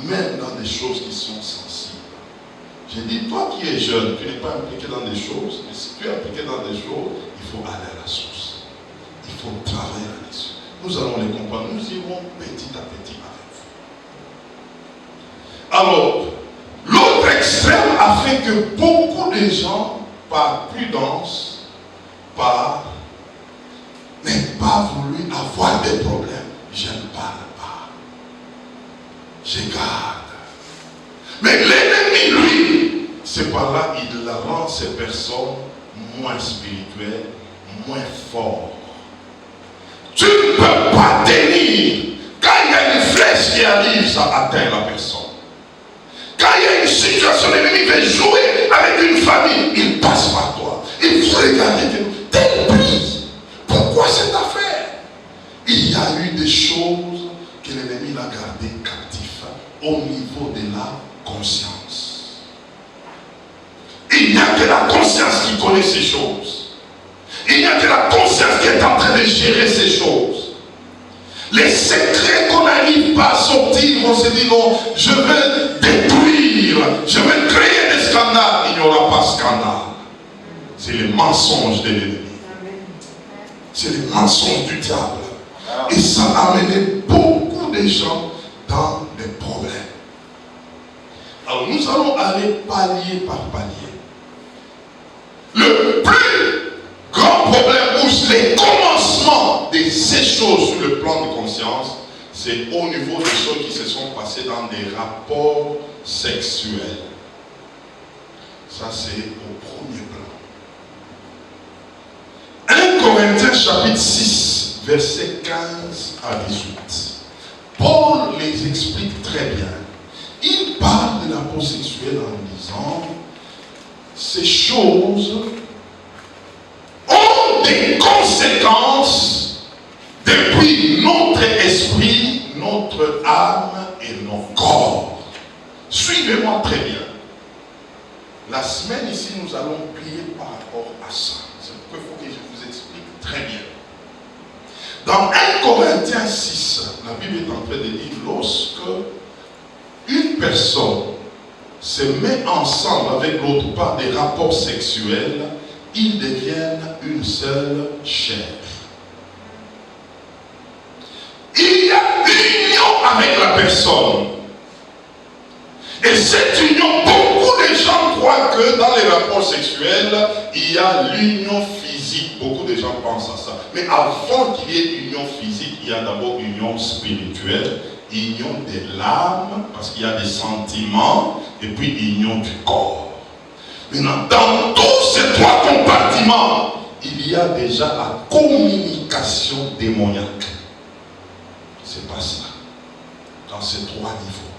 même dans des choses qui sont sensibles. J'ai dit, toi qui es jeune, tu n'es pas impliqué dans des choses, mais si tu es impliqué dans des choses, il faut aller à la source. Il faut travailler là-dessus. Nous allons les comprendre. Nous irons petit à petit avec vous. Alors, l'autre extrême a fait que beaucoup de gens, par prudence, par n'ont pas voulu avoir des problèmes. Je ne parle pas. Je garde. Mais l'ennemi, lui, c'est par là il rend ces personnes moins spirituelles, moins fortes. Tu ne peux pas tenir. Quand il y a une flèche qui arrive, ça atteint la personne. Quand il y a une situation, l'ennemi veut jouer avec une famille, il passe par toi. Il faut regarder que telle prise. Pourquoi cette affaire? Il y a eu des choses que l'ennemi l'a gardé captif au niveau de la conscience. Il n'y a que la conscience qui connaît ces choses. Il n'y a que la conscience qui est en train de gérer ces choses. Les secrets qu'on n'arrive pas à sortir, on se dit non, je vais détruire, je vais créer des scandales. Il n'y aura pas de scandale. C'est les mensonges de l'ennemi. C'est les mensonges du diable. Et ça a amené beaucoup de gens dans des problèmes. Alors nous allons aller palier par palier. Le plus grand problème ou les commencements de ces choses sur le plan de conscience, c'est au niveau des choses qui se sont passées dans des rapports sexuels. Ça c'est au premier plan. 1 Corinthiens chapitre 6, versets 15 à 18. Paul les explique très bien. Il parle de l'apport sexuel en disant ces choses ont des conséquences depuis notre esprit, notre âme et nos corps. Suivez-moi très bien. La semaine ici, nous allons prier par rapport à ça. C'est pourquoi il faut que je vous explique très bien. Dans 1 Corinthiens 6, la Bible est en train de dire lorsque une personne se met ensemble avec l'autre par des rapports sexuels, ils deviennent une seule chair. Il y a union avec la personne. Et cette union, beaucoup de gens croient que dans les rapports sexuels, il y a l'union physique. Beaucoup de gens pensent à ça. Mais avant qu'il y ait union physique, il y a d'abord union spirituelle, union de l'âme, parce qu'il y a des sentiments, et puis union du corps. Maintenant, dans tous ces trois compartiments, il y a déjà la communication démoniaque. C'est pas ça. Dans ces trois niveaux.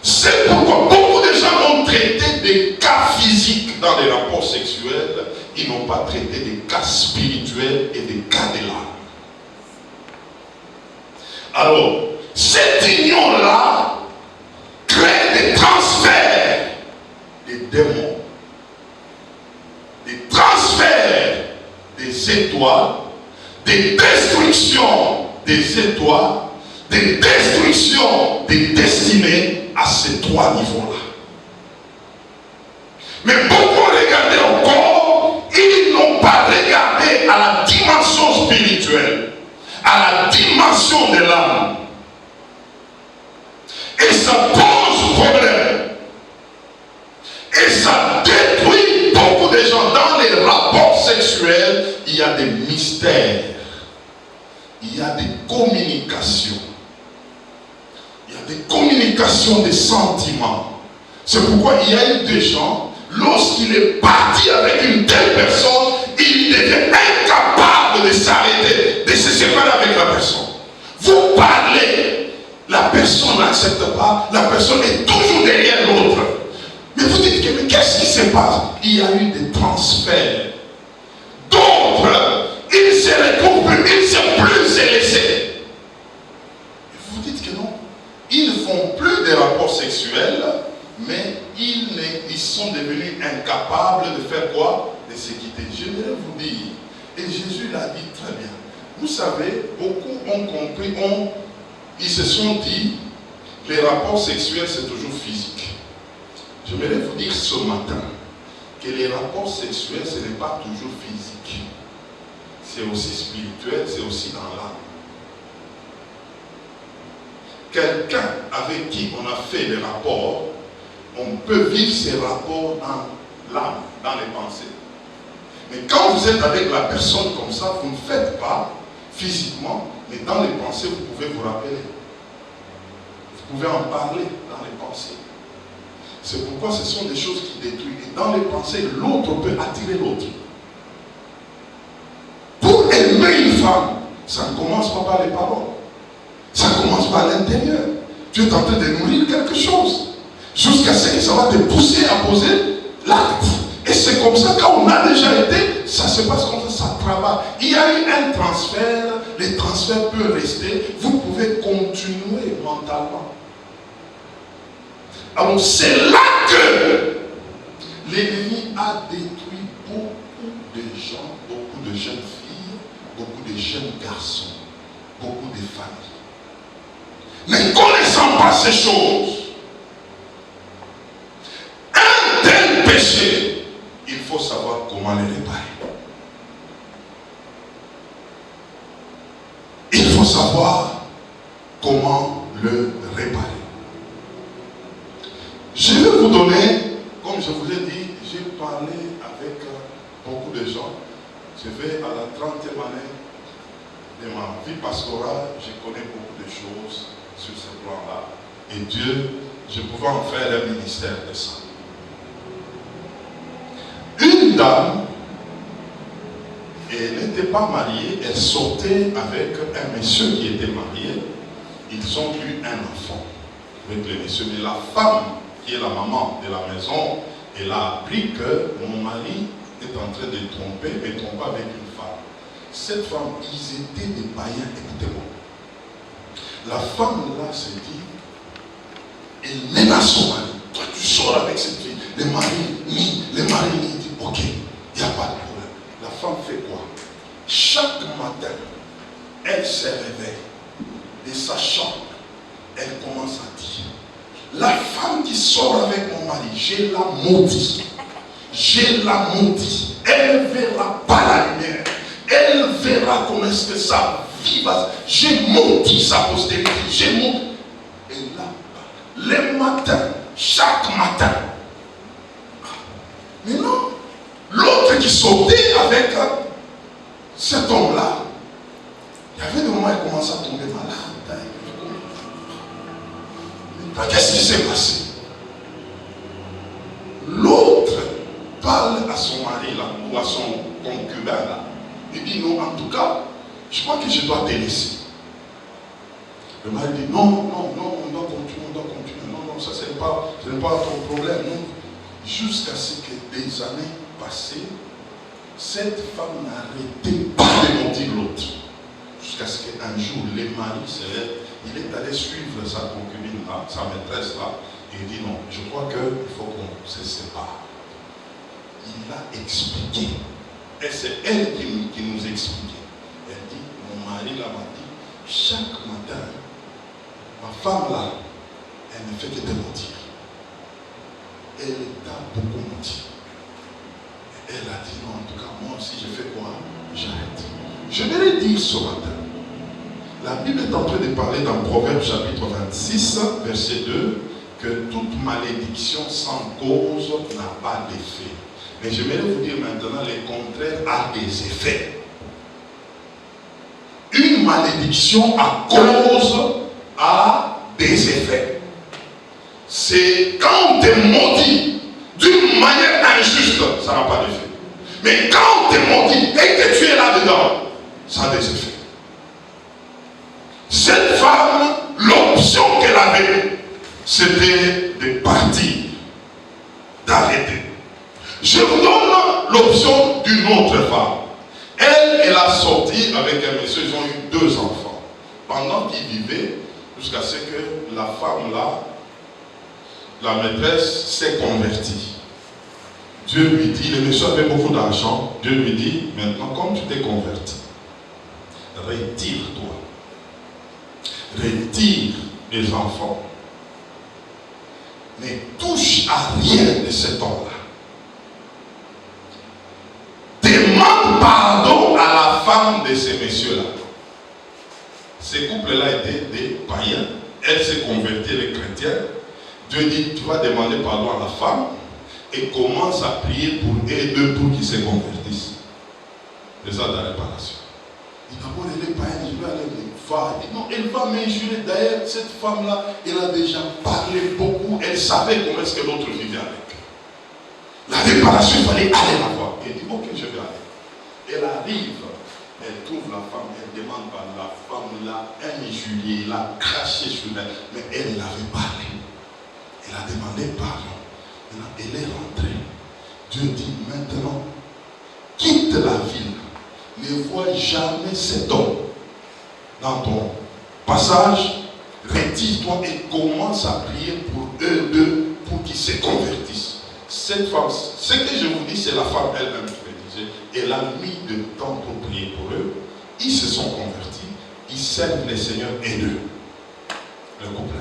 C'est pourquoi beaucoup de gens ont traité des cas physiques dans les rapports sexuels, ils n'ont pas traité des cas spirituels et des cas de l'âme. Alors, cette union-là crée démons, des transferts des étoiles, des destructions des étoiles, des destructions des destinées à ces trois niveaux-là. Mais beaucoup regardaient encore, ils n'ont pas regardé à la dimension spirituelle, à la dimension de l'âme. Et ça pose problème. Et ça détruit beaucoup de gens. Dans les rapports sexuels, il y a des mystères. Il y a des communications. Il y a des communications des sentiments. C'est pourquoi il y a eu des gens, lorsqu'il est parti avec une telle personne, il devient incapable de s'arrêter, de se séparer avec la personne. Vous parlez, la personne n'accepte pas, la personne est toujours derrière l'autre. Mais vous dites que, mais qu'est-ce qui se passe? Il y a eu des transferts. D'autres, ils se retrouvent plus, ils ne sont plus se laisser. Vous dites que non. Ils ne font plus de rapports sexuels, mais ils sont devenus incapables de faire quoi? De se quitter. J'aimerais vous dire, et Jésus l'a dit très bien. Vous savez, beaucoup ont compris, ils se sont dit, les rapports sexuels c'est toujours physique. J'aimerais vous dire ce matin que les rapports sexuels ce n'est pas toujours physique. C'est aussi spirituel, c'est aussi dans l'âme. Quelqu'un avec qui on a fait des rapports, on peut vivre ces rapports dans l'âme, dans les pensées. Mais quand vous êtes avec la personne comme ça, vous ne faites pas physiquement, mais dans les pensées, vous pouvez vous rappeler. Vous pouvez en parler dans les pensées. C'est pourquoi ce sont des choses qui détruisent. Et dans les pensées, l'autre peut attirer l'autre. Pour aimer une femme, ça ne commence pas par les paroles. Ça commence par l'intérieur. Tu es en train de nourrir quelque chose. Jusqu'à ce que ça va te pousser à poser l'acte. Et c'est comme ça, quand on a déjà été, ça se passe comme ça, ça travaille. Il y a eu un transfert, les transferts peuvent rester, vous pouvez continuer mentalement. Alors c'est là que l'ennemi a détruit beaucoup de gens, beaucoup de jeunes filles, beaucoup de jeunes garçons, beaucoup de familles. Mais connaissant pas ces choses, un tel péché, il faut savoir comment les réparer. Il faut savoir comment le réparer. Je vais vous donner, comme je vous ai dit, j'ai parlé avec beaucoup de gens. Je vais à la 30e année de ma vie pastorale, je connais beaucoup de choses sur ce plan-là. Et Dieu, je pouvais en faire un ministère de ça. Une dame, elle n'était pas mariée, elle sortait avec un monsieur qui était marié. Ils ont eu un enfant avec le monsieur. Mais la femme, qui est la maman de la maison, elle a appris que mon mari est en train de tromper, mais tromper avec une femme. Cette femme, ils étaient des païens, écoutez-moi. La femme là s'est dit, elle menace son mari. Toi tu sors avec cette fille. Le mari dit, ok, il n'y a pas de problème. La femme fait quoi? Chaque matin, elle se réveille de sa chambre. Elle commence à dire, la femme qui sort avec mon mari, je la maudis. Je la maudis. Elle ne verra pas la lumière. Elle verra comment est-ce que sa vie va. J'ai maudit sa postérité. J'ai maudit. Et là, les matins, chaque matin. Mais non, l'autre qui sortait avec cet homme-là, il y avait des moments où il commençait à tomber malade. Qu'est-ce qui s'est passé? L'autre parle à son mari là, ou à son concubin là. Il dit non, en tout cas, je crois que je dois te laisser. Le mari dit non, on doit continuer. Non, ça ce n'est pas ton problème. Non. Jusqu'à ce que des années passées, cette femme n'arrêtait pas de mentir l'autre. Jusqu'à ce qu'un jour, le mari se lève, il est allé suivre sa concubine là, sa maîtresse là. Il dit non, je crois qu'il faut qu'on se sépare. Il a expliqué. Et c'est elle qui nous expliquait. Elle dit, mon mari là m'a dit, chaque matin, ma femme là, elle ne fait que te mentir. Elle t'a beaucoup menti. Elle a dit non, en tout cas, moi aussi je fais quoi? J'arrête. Je vais le dire ce matin. La Bible est en train de parler dans Proverbe chapitre 26, verset 2, que toute malédiction sans cause n'a pas d'effet. Mais je vais vous dire maintenant le contraire a des effets. Une malédiction à cause a des effets. C'est quand on te maudit d'une manière injuste, ça n'a pas d'effet. Mais quand on te maudit et que tu es là-dedans, ça a des effets. Cette femme, l'option qu'elle avait, c'était de partir, d'arrêter. Je vous donne l'option d'une autre femme. Elle a sorti avec un monsieur, ils ont eu 2 enfants. Pendant qu'ils vivaient, jusqu'à ce que la femme là, la maîtresse, s'est convertie. Dieu lui dit, le monsieur avait beaucoup d'argent, Dieu lui dit, maintenant comme tu t'es converti, retire-toi. Retire les enfants. Ne touche à rien de cet homme-là. Demande pardon à la femme de ces messieurs-là. Ces couples-là étaient des païens. Elle s'est convertie, elle est chrétienne. Dieu dit, tu vas demander pardon à la femme et commence à prier pour eux deux pour qu'ils se convertissent. C'est ça la réparation. Il dit d'abord, elle est païenne, je vais aller le voir. Il dit non, elle va m'injurer. D'ailleurs, cette femme-là, elle a déjà parlé beaucoup. Elle savait comment est-ce que l'autre vivait avec. La réparation, il fallait aller la voir. Elle dit, ok, je vais aller. Elle arrive, elle trouve la femme, elle demande par la femme-là, injuriée, elle a craché sur elle, mais elle l'avait parlé. Elle a demandé pardon. Elle est rentrée. Dieu dit maintenant, quitte la ville. Ne vois jamais cet homme dans ton passage. Retire-toi et commence à prier pour eux deux pour qu'ils se convertissent. Cette femme, ce que je vous dis, c'est la femme elle-même qui me disait. Elle a mis de temps pour prier pour eux. Ils se sont convertis. Ils servent les seigneurs et eux. Le couple.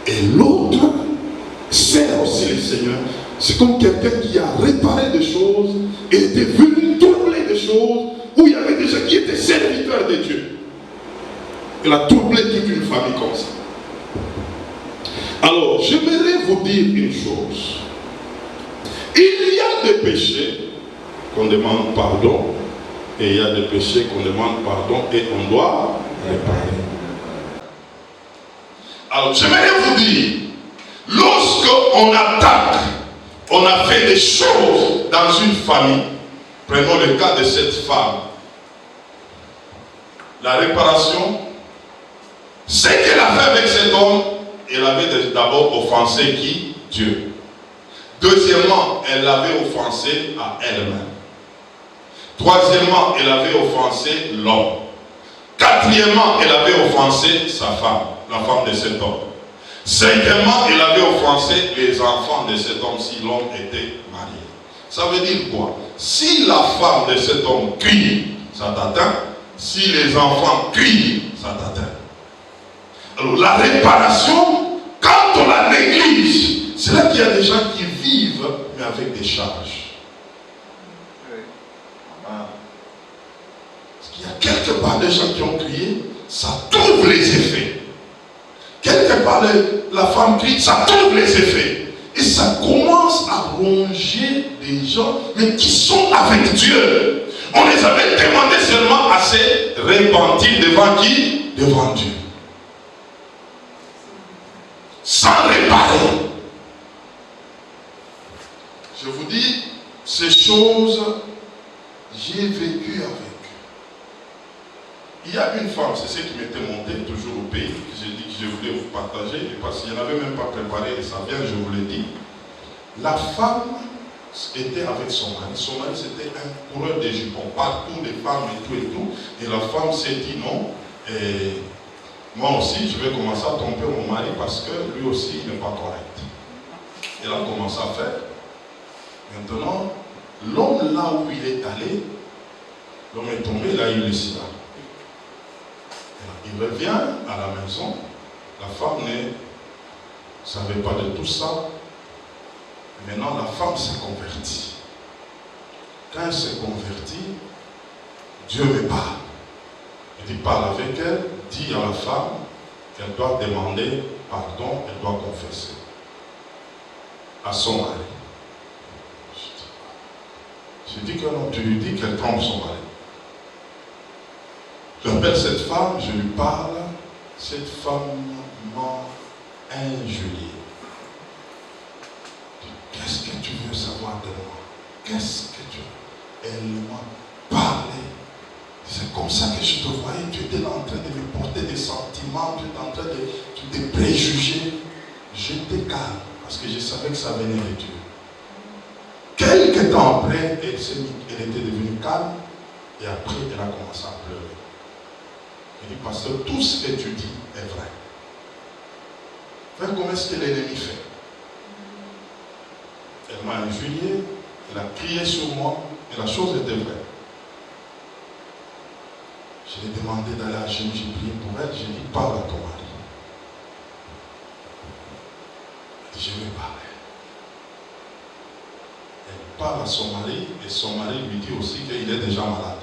Et l'autre sert aussi les seigneurs. C'est comme quelqu'un qui a réparé des choses et était venu troubler des choses où il y avait des gens qui étaient serviteurs de Dieu. Il a troublé toute une famille comme ça. Alors, j'aimerais vous dire une chose. Il y a des péchés qu'on demande pardon et il y a des péchés qu'on demande pardon et on doit réparer. Alors, j'aimerais vous dire, lorsqu'on attaque, on a fait des choses dans une famille. Prenons le cas de cette femme. La réparation, ce qu'elle a fait avec cet homme, elle avait d'abord offensé qui? Dieu. Deuxièmement, elle l'avait offensé à elle-même. Troisièmement, elle avait offensé l'homme. Quatrièmement, elle avait offensé sa femme, la femme de cet homme. Cinquièmement, elle avait offensé les enfants de cet homme si l'homme était marié. Ça veut dire quoi? Si la femme de cet homme crie, ça t'atteint. Si les enfants crient, ça t'atteint. Alors la réparation, quand on la néglige, c'est là qu'il y a des gens qui vivent, mais avec des charges. Parce qu'il y a quelque part des gens qui ont crié, ça trouve les effets. Quelque part, la femme crie, ça trouve les effets. Et ça commence à ronger des gens, mais qui sont avec Dieu. On les avait demandé seulement à se repentir devant qui? Devant Dieu. Sans réparer. Je vous dis, ces choses, j'ai vécu avec. Il y a une femme, c'est ce qui m'était monté toujours au pays, que j'ai dit que je voulais vous partager, et parce qu'il n'y en avait même pas préparé, et ça vient, je vous l'ai dit. La femme était avec son mari. Son mari, c'était un coureur de jupons, partout, les femmes et tout, et la femme s'est dit non, moi aussi, je vais commencer à tromper mon mari parce que lui aussi, il n'est pas correct. Il a commencé à faire. Maintenant, l'homme là où il est allé, l'homme est tombé, il a eu le sida. Il revient à la maison, la femme ne savait pas de tout ça. Maintenant, la femme s'est convertie. Quand elle s'est convertie, Dieu me parle. Il dit, parle avec elle, dit à la femme qu'elle doit demander pardon, elle doit confesser à son mari. Je dis que non, tu lui dis qu'elle trompe son mari. J'appelle cette femme, je lui parle, cette femme m'a injurié. Qu'est-ce que tu veux savoir de moi? Qu'est-ce que tu veux? Elle m'a parlé. C'est comme ça que je te voyais, tu étais en train de me porter des sentiments, tu étais en train de préjuger. J'étais calme parce que je savais que ça venait de Dieu. Quelques temps après, elle était devenue calme et après elle a commencé à pleurer. Elle dit, pasteur, tout ce que tu dis est vrai. Frère, comment est-ce que l'ennemi fait? Elle m'a injurié, elle a crié sur moi et la chose était vraie. Je lui ai demandé d'aller à genoux, j'ai prié pour elle, j'ai dit, parle à ton mari. Elle dit, je vais parler. Elle parle à son mari et son mari lui dit aussi qu'il est déjà malade.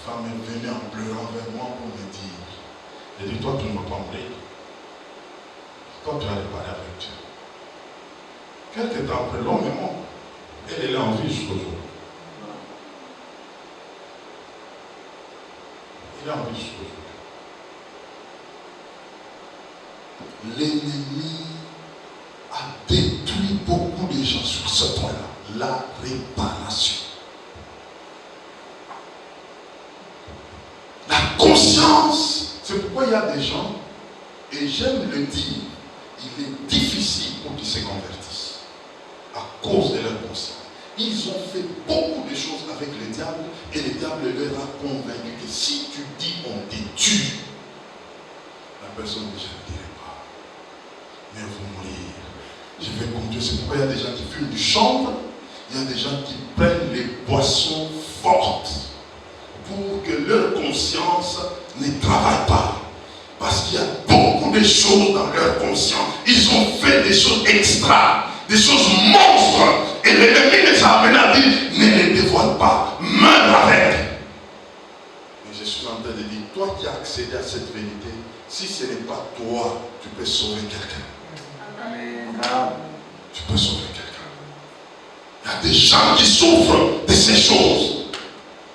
La femme est venue en pleurant vers moi pour me dire, elle dit, toi tu ne vas pas mourir. Toi tu vas aller parler avec Dieu. Quelques temps après, l'homme est mort. Elle est en vie jusqu'au jour. Il est en vie jusqu'au jour. L'ennemi a détruit beaucoup de gens sur ce point-là. La réparation. La conscience. C'est pourquoi il y a des gens, et j'aime le dire, il est difficile pour qu'ils se convertissent à cause de leur conscience. Ils ont fait beaucoup de choses avec le diable et le diable leur a convaincu que si tu dis on te tue, la personne ne dirait pas. Mais vous mourir. Je vais conduire. C'est pourquoi il y a des gens qui fument du chanvre, il y a des gens qui prennent les boissons fortes pour que leur conscience ne travaille pas. Parce qu'il y a beaucoup de choses dans leur conscience. Ils ont fait des choses extra, des choses monstres. Et l'ennemi les a amenés à dire, ne les dévoile pas, meurs avec. Mais je suis en train de dire, toi qui as accédé à cette vérité, si ce n'est pas toi, tu peux sauver quelqu'un. Tu peux sauver quelqu'un. Il y a des gens qui souffrent de ces choses.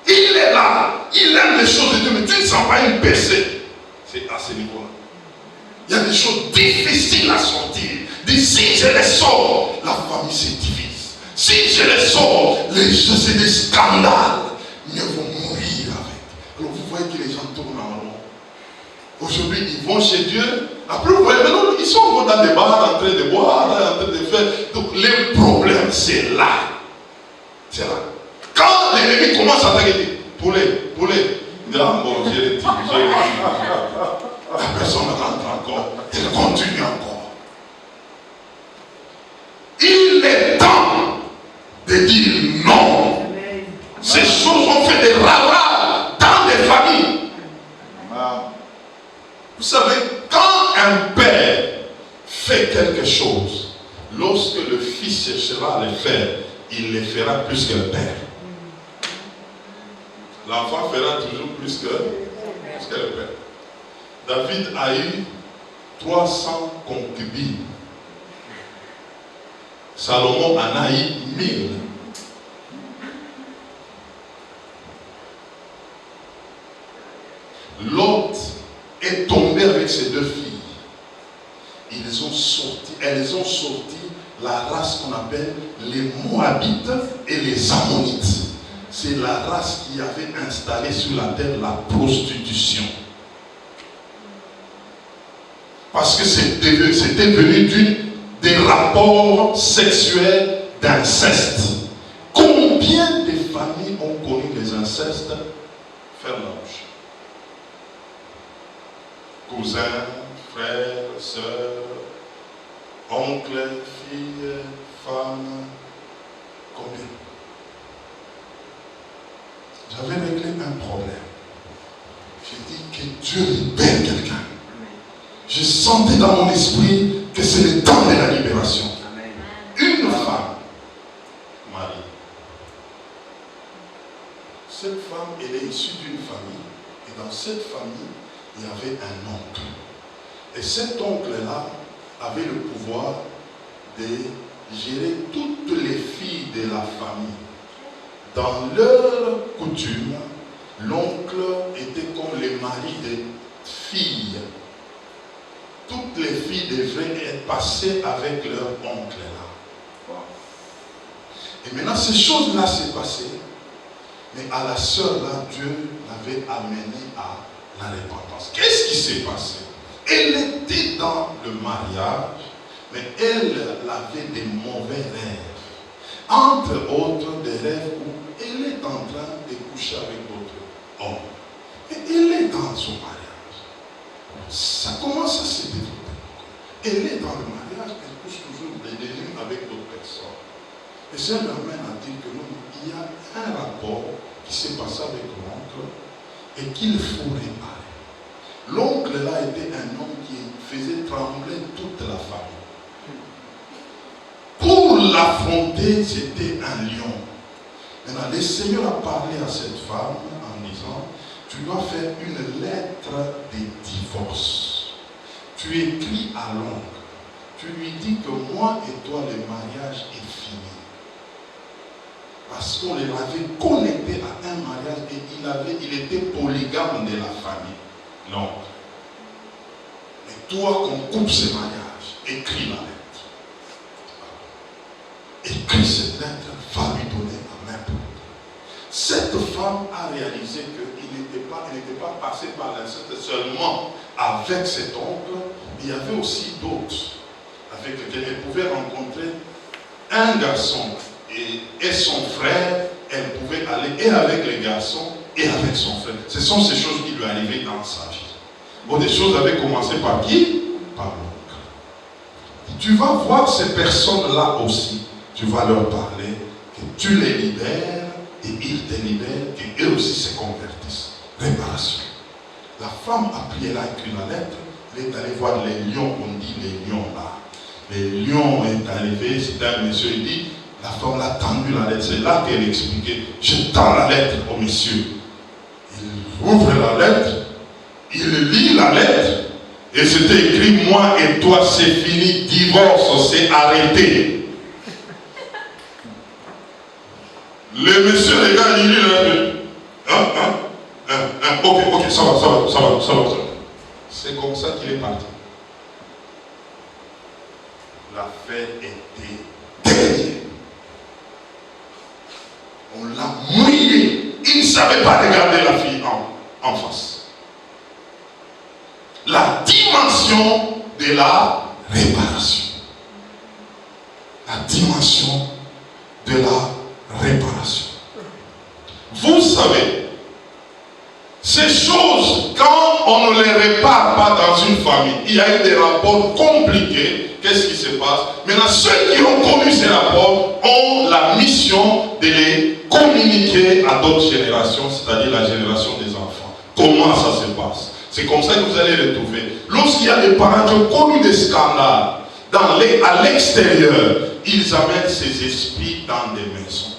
Il est là, il aime les choses de Dieu, mais tu ne sens pas une percée. C'est à ce niveau-là. Il y a des choses difficiles à sortir. D'ici, je les sors, la famille se divise. Si je les sors, c'est des scandales. Mieux vaut mourir avec. Alors vous voyez que les gens tournent en rond. Aujourd'hui, ils vont chez Dieu. Après, vous voyez, maintenant, ils sont encore dans des bars, en train de boire, en train de faire. Donc, le problème, c'est là. C'est là. Quand l'ennemi commence à attaquer, poulet. Il dit, ah bon, j'ai les la personne rentre encore. Elle continue encore. Il est temps de dire non. Ces choses ont fait des ravages dans les familles. Vous savez, quand un père fait quelque chose, lorsque le fils cherchera à le faire, il le fera plus que le père. L'enfant fera toujours plus que le père. David a eu 300 concubines. Salomon en a eu 1000. Lot est tombé avec ses deux filles. Elles ont sorti la race qu'on appelle les Moabites et les Ammonites. C'est la race qui avait installé sur la terre la prostitution. Parce que c'était venu des rapports sexuels d'inceste. Combien de familles ont connu les incestes? faire la bouche. Cousins, frères, sœurs, oncles, filles, femmes, combien? J'avais réglé un problème. J'ai dit que Dieu libère quelqu'un. Je sentais dans mon esprit que c'est le temps de la libération. Amen. Une femme, Marie. Cette femme, elle est issue d'une famille. Et dans cette famille, il y avait un oncle. Et cet oncle-là avait le pouvoir de gérer toutes les filles de la famille. Dans leur coutume, l'oncle était comme le mari des filles. Toutes les filles devraient être passées avec leur oncle-là. Et maintenant, ces choses-là s'est passées. Mais à la sœur-là, Dieu l'avait amenée à la repentance. Qu'est-ce qui s'est passé? Elle était dans le mariage, mais elle avait des mauvais rêves. Entre autres, des rêves où elle est en train de coucher avec d'autres hommes. Et elle est dans son mariage. Ça commence à se développer. Elle est dans le mariage, elle couche toujours des nuits avec d'autres personnes. Et ça l'amène à dire que non, il y a un rapport qui s'est passé avec l'oncle et qu'il faut réparer. L'oncle là était un homme qui faisait trembler toute la famille. Pour l'affronter, c'était un lion. Maintenant, le Seigneur a parlé à cette femme en disant, tu dois faire une lettre de divorce. Tu écris à l'oncle. Tu lui dis que moi et toi, le mariage est fini. Parce qu'on l'avait connecté à un mariage et il était polygame de la famille. L'oncle. Mais toi, qu'on coupe ce mariage, écris la lettre. Écris cette lettre, va lui donner la main. Cette femme a réalisé qu'il n'était pas passé par l'inceste seulement avec cet oncle, il y avait aussi d'autres avec lesquels elle pouvait rencontrer un garçon et son frère, elle pouvait aller et avec les garçons et avec son frère. Ce sont ces choses qui lui arrivaient dans sa vie. Bon, des choses avaient commencé par qui? Par l'oncle. Tu vas voir ces personnes-là aussi. Tu vas leur parler que tu les libères et ils te libèrent, qu'eux aussi se convertissent. Réparation. La femme a prié, elle a écrit la lettre, elle est allée voir les lions, on dit les lions là. Les lions est arrivé, c'était un monsieur, il dit, la femme l'a tendu la lettre, c'est là qu'elle expliquait, je tends la lettre au monsieur. Il ouvre la lettre, il lit la lettre, et c'était écrit, moi et toi c'est fini, divorce, c'est arrêté. Le monsieur regarde, il lit la lettre. Ok, ça va. C'est comme ça qu'il est parti. L'affaire était terminée. On l'a mouillé. Il ne savait pas regarder la fille en face. La dimension de la réparation. La dimension de la réparation. Vous savez, ces choses, quand on ne les répare pas dans une famille, il y a eu des rapports compliqués. Qu'est-ce qui se passe? Maintenant, ceux qui ont connu ces rapports ont la mission de les communiquer à d'autres générations, c'est-à-dire la génération des enfants. Comment ça se passe? C'est comme ça que vous allez retrouver. Lorsqu'il y a des parents qui ont connu des scandales à l'extérieur, ils amènent ces esprits dans des maisons.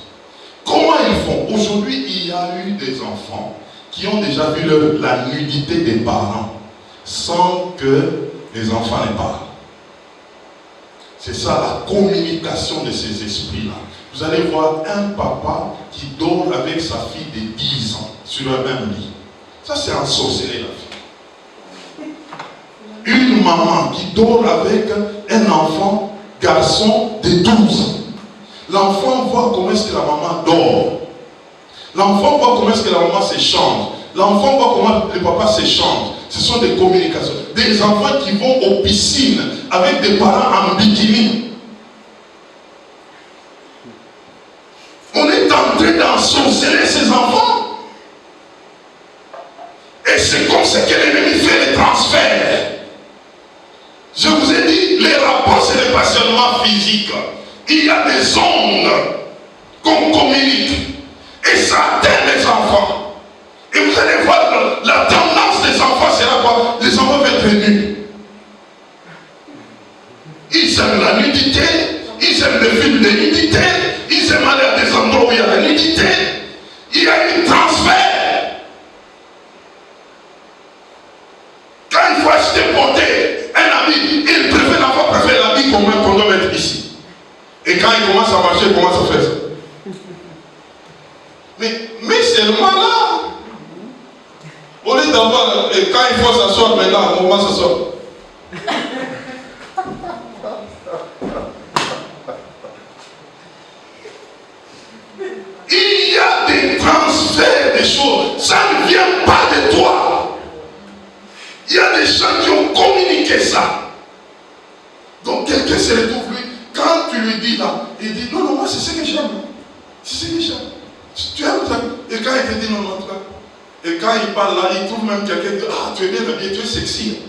Comment ils font? Aujourd'hui, il y a eu des enfants qui ont déjà vu la nudité des parents sans que les enfants ne parlent. C'est ça la communication de ces esprits-là. Vous allez voir un papa qui dort avec sa fille de 10 ans sur le même lit. Ça, c'est en sorcellerie, la fille. Une maman qui dort avec un enfant, garçon de 12 ans. L'enfant voit comment est-ce que la maman dort. L'enfant voit comment est-ce que la maman s'échange. L'enfant voit comment le papa s'échange. Ce sont des communications. Des enfants qui vont aux piscines avec des parents en bikini. On est en train d'ensorceler ces enfants. c'est comme ça que l'ennemi fait les transferts. Je vous ai dit, les rapports, c'est le passionnement physique. Il y a des ondes qu'on communique. Et ça atteint les enfants. Et vous allez voir, la tendance des enfants, c'est là quoi? Les enfants veulent être nus. Ils aiment la nudité. Ils aiment les films de nudité. Ils aiment aller à des endroits où il y a la nudité. Il y a un transfert. Quand il faut acheter porter un habit, l'enfant préfère l'habit qu'on doit mettre ici. Et quand il commence à marcher, il commence à faire ça. Mais seulement là. Au lieu d'avoir, et quand il faut s'asseoir maintenant, on va s'asseoir. Il y a des transferts des choses. Ça ne vient pas de toi. Il y a des gens qui ont communiqué ça. Donc quelqu'un se retrouve lui. Quand tu lui dis là, il dit non, moi c'est ce que j'aime. C'est ce que j'aime. Tu aimes ça. Et quand il te dit non, toi. Et quand il parle là, il trouve même quelqu'un qui dit ah, tu es bien habillé, tu es sexy.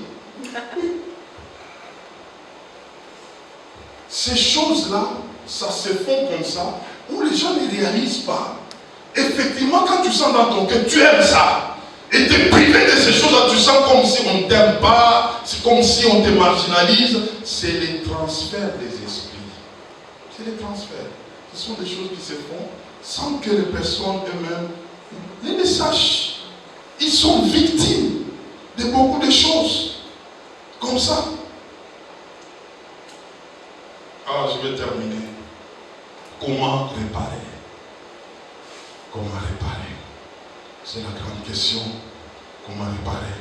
Ces choses-là, ça se font comme ça, où les gens ne réalisent pas. Effectivement, quand tu sens dans ton cœur, tu aimes ça. Et te priver de ces choses-là, tu sens comme si on ne t'aime pas, c'est comme si on te marginalise. C'est les transferts des esprits. C'est les transferts. Ce sont des choses qui se font sans que les personnes elles-mêmes ne les sachent. Ils sont victimes de beaucoup de choses. Comme ça. Ah, je vais terminer. Comment réparer? Comment réparer? C'est la grande question. Comment réparer?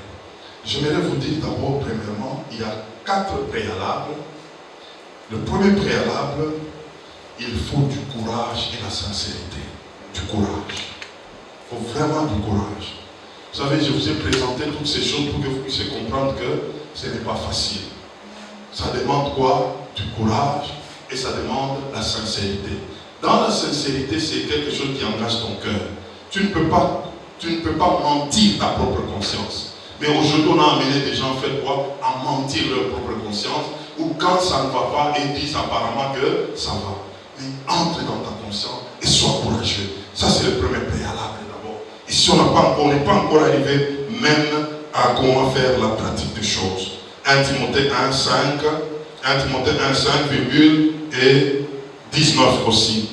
J'aimerais vous dire d'abord, premièrement, il y a 4 préalables. Le premier préalable, il faut du courage et la sincérité. Du courage. Il faut vraiment du courage. Vous savez, je vous ai présenté toutes ces choses pour que vous puissiez comprendre que ce n'est pas facile. Ça demande quoi? Du courage et ça demande la sincérité. Dans la sincérité, c'est quelque chose qui engage ton cœur. Tu ne peux pas mentir ta propre conscience. Mais aujourd'hui, on a amené des gens, en fait quoi? À mentir leur propre conscience. Ou quand ça ne va pas, ils disent apparemment que ça va. Mais entre dans ta conscience et sois courageux. Ça, c'est le premier préalable d'abord. Ici, on n'est pas encore arrivé même à comment faire la pratique des choses. 1 Timothée 1,5, 1 Timothée 1,5, et 19 aussi.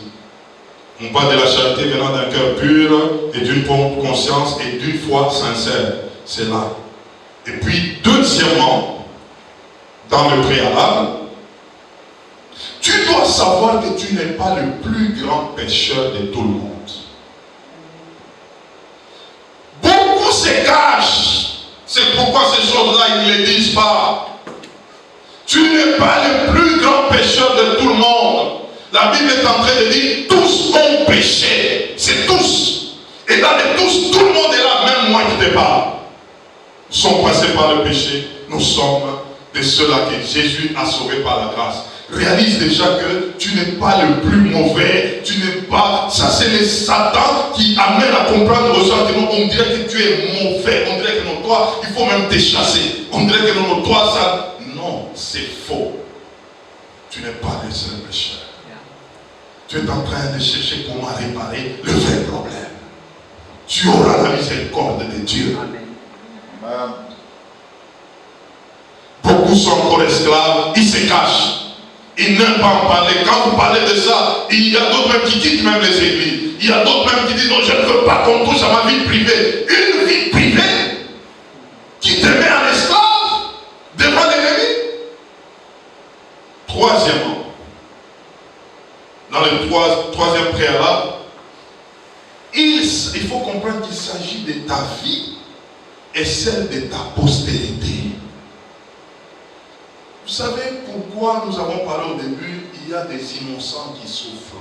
On parle de la charité venant d'un cœur pur et d'une bonne conscience et d'une foi sincère. C'est là. Et puis, deuxièmement, dans le préalable, tu dois savoir que tu n'es pas le plus grand pécheur de tout le monde. Beaucoup se cachent. C'est pourquoi ces choses-là, ils ne les disent pas. Tu n'es pas le plus grand pécheur de tout le monde. La Bible est en train de dire, tous ont péché. C'est tous. Et dans les tous, tout le monde est là, même moi qui te parle. Nous sommes passés par le péché. Nous sommes de ceux-là que Jésus a sauvés par la grâce. Réalise déjà que tu n'es pas le plus mauvais. Tu n'es pas... Ça, c'est le Satan qui amène à comprendre aux gens que non, on dirait que tu es mauvais. On dirait que non, toi, il faut même te chasser. On dirait que non, toi, ça... Non, c'est faux. Tu n'es pas le seul pécheur. Tu es en train de chercher comment réparer le vrai problème. Tu auras la miséricorde de Dieu. Amen. Beaucoup sont encore esclaves, ils se cachent. Ils n'aiment pas en parler. Quand vous parlez de ça, il y a d'autres même qui quittent même les églises. Il y a d'autres même qui disent non, je ne veux pas qu'on touche à ma vie privée. Une vie privée qui te met en esclave devant l'ennemi. Troisièmement, dans le troisième préalable, il faut comprendre qu'il s'agit de ta vie et celle de ta postérité. Vous savez pourquoi nous avons parlé au début, il y a des innocents qui souffrent.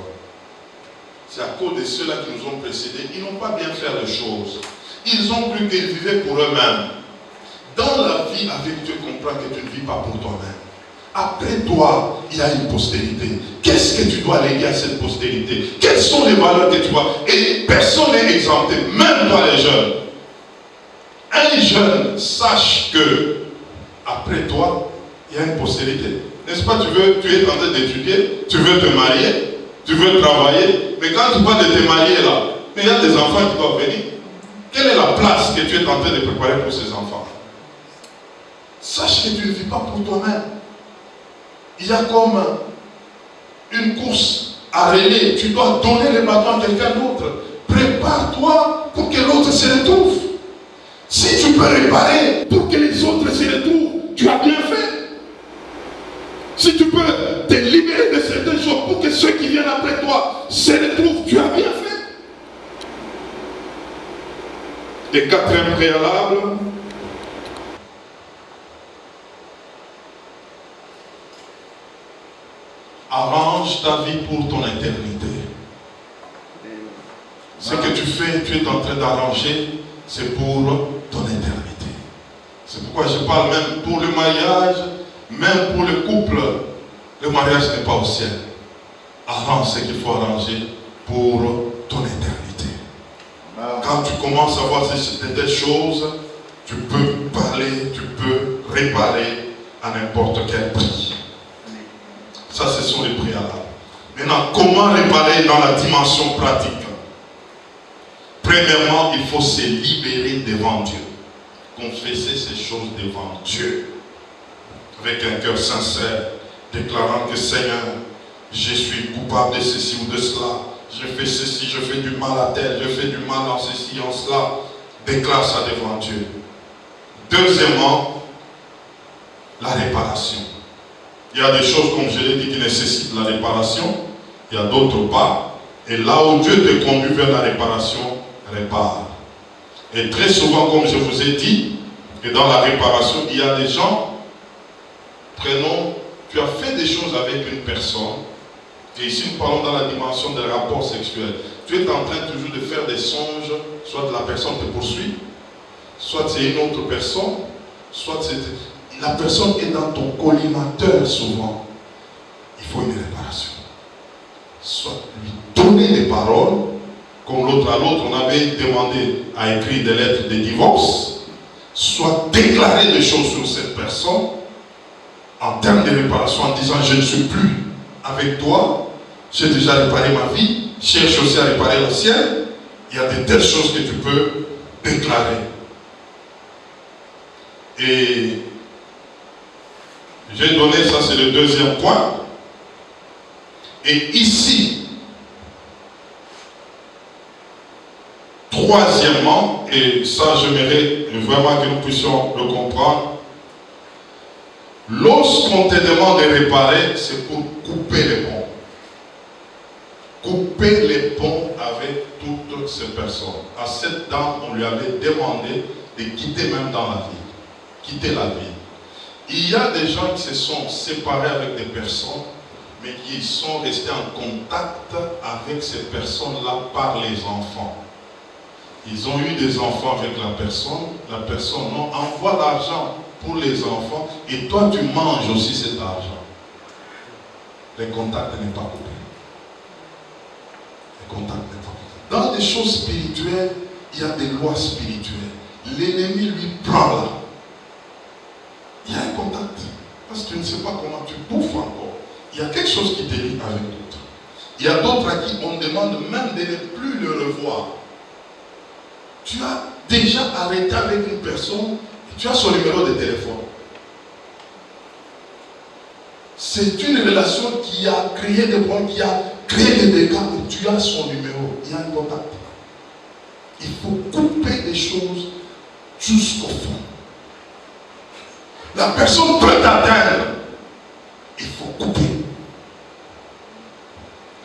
C'est à cause de ceux-là qui nous ont précédés. Ils n'ont pas bien fait les choses. Ils ont cru qu'ils vivaient pour eux-mêmes. Dans la vie avec Dieu, comprends que tu ne vis pas pour toi-même. Après toi, il y a une postérité. Qu'est-ce que tu dois léguer à cette postérité? Quelles sont les valeurs que tu dois? Et personne n'est exempté, même toi les jeunes. Un jeune sache que après toi, il y a une postérité. N'est-ce pas, tu es en train d'étudier, tu veux te marier, tu veux travailler, mais quand tu parles de te marier là, mais il y a des enfants qui doivent venir. Quelle est la place que tu es en train de préparer pour ces enfants? Sache que tu ne vis pas pour toi-même. Il y a comme une course à relais. Tu dois donner le bâton à quelqu'un d'autre. Prépare-toi pour que l'autre se retrouve. Si tu peux réparer pour que les autres se retrouvent, tu as bien fait. Si tu peux te libérer de certaines choses pour que ceux qui viennent après toi se retrouvent, tu as bien fait. Et quatrième préalable, arrange ta vie pour ton éternité. Ce que tu fais, tu es en train d'arranger, c'est pour ton éternité. C'est pourquoi je parle même pour le mariage, même pour le couple. Le mariage n'est pas au ciel. Arrange ce qu'il faut arranger pour ton éternité. Quand tu commences à voir des choses, tu peux parler, tu peux réparer à n'importe quel prix. Ça, ce sont les préalables. Maintenant, comment réparer dans la dimension pratique? Premièrement, il faut se libérer devant Dieu. Confesser ces choses devant Dieu. Avec un cœur sincère, déclarant que Seigneur, je suis coupable de ceci ou de cela. Je fais ceci, je fais du mal à tel, je fais du mal en ceci, en cela. Déclare ça devant Dieu. Deuxièmement, la réparation. Il y a des choses, comme je l'ai dit, qui nécessitent la réparation. Il y a d'autres pas. Et là où Dieu te conduit vers la réparation, répare. Et très souvent, comme je vous ai dit, que dans la réparation, il y a des gens, prenons, tu as fait des choses avec une personne, et ici nous parlons dans la dimension des rapports sexuels. Tu es en train toujours de faire des songes, soit la personne te poursuit, soit c'est une autre personne, soit c'est... La personne est dans ton collimateur souvent. Il faut une réparation. Soit lui donner des paroles, comme l'autre à l'autre, on avait demandé à écrire des lettres de divorce, soit déclarer des choses sur cette personne, en termes de réparation, en disant je ne suis plus avec toi, j'ai déjà réparé ma vie, cherche aussi à réparer la sienne. Il y a de telles choses que tu peux déclarer. Et j'ai donné, ça c'est le deuxième point. Et ici, troisièmement, et ça j'aimerais vraiment que nous puissions le comprendre, lorsqu'on te demande de réparer, c'est pour couper les ponts. Couper les ponts avec toutes ces personnes. À cette dame, on lui avait demandé de quitter même dans la vie. Quitter la vie. Il y a des gens qui se sont séparés avec des personnes, mais qui sont restés en contact avec ces personnes-là par les enfants. Ils ont eu des enfants avec la personne non, envoie l'argent pour les enfants, et toi tu manges aussi cet argent. Le contact n'est pas coupé. Le contact n'est pas coupé. Dans les choses spirituelles, il y a des lois spirituelles. L'ennemi lui prend là. Il y a un contact. Parce que tu ne sais pas comment tu bouffes encore. Il y a quelque chose qui te lie avec d'autres. Il y a d'autres à qui on demande même de ne plus le revoir. Tu as déjà arrêté avec une personne et tu as son numéro de téléphone. C'est une relation qui a créé des problèmes, qui a créé des dégâts, et tu as son numéro. Il y a un contact. Il faut couper les choses jusqu'au fond. La personne peut t'atteindre. Il faut couper.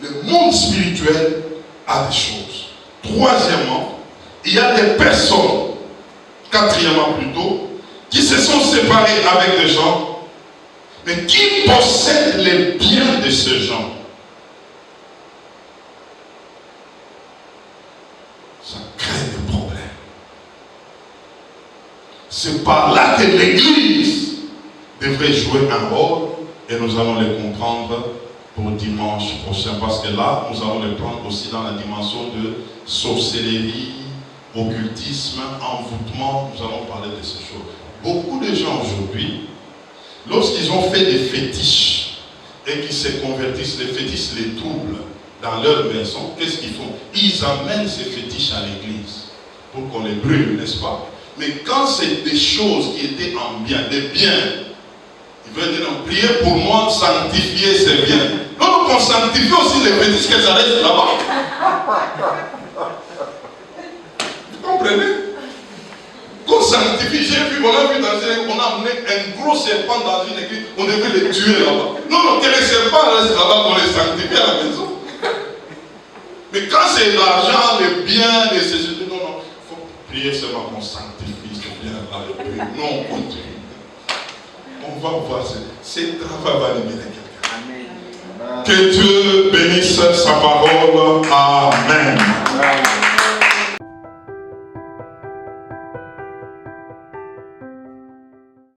Le monde spirituel a des choses. Troisièmement, il y a des personnes, quatrièmement plutôt, qui se sont séparées avec des gens, mais qui possèdent les biens de ces gens. Ça crée des problèmes. C'est par là que l'Église devrait jouer un rôle, et nous allons les comprendre pour dimanche prochain, parce que là, nous allons les prendre aussi dans la dimension de sorcellerie, occultisme, envoûtement, nous allons parler de ces choses. Beaucoup de gens aujourd'hui, lorsqu'ils ont fait des fétiches et qu'ils se convertissent, les fétiches les troublent dans leur maison, qu'est-ce qu'ils font? Ils amènent ces fétiches à l'église pour qu'on les brûle, n'est-ce pas? Mais quand c'est des choses qui étaient en bien, des biens, ils veulent dire, non, priez pour moi, sanctifier c'est bien. Donc on sanctifie aussi les fétiches que ça reste là-bas. Vous comprenez? Qu'on sanctifie, j'ai vu, on a vu dans une église, on a amené un gros serpent dans une église, on devait les tuer là-bas. Non, que les serpents restent là-bas, on les sanctifie à la maison. Mais quand c'est l'argent, les biens, les sociétés, non, il faut prier seulement qu'on sanctifie ce bien-là. Non, on continue. On va voir, c'est travail va libérer quelqu'un. Que Dieu bénisse sa parole. Amen.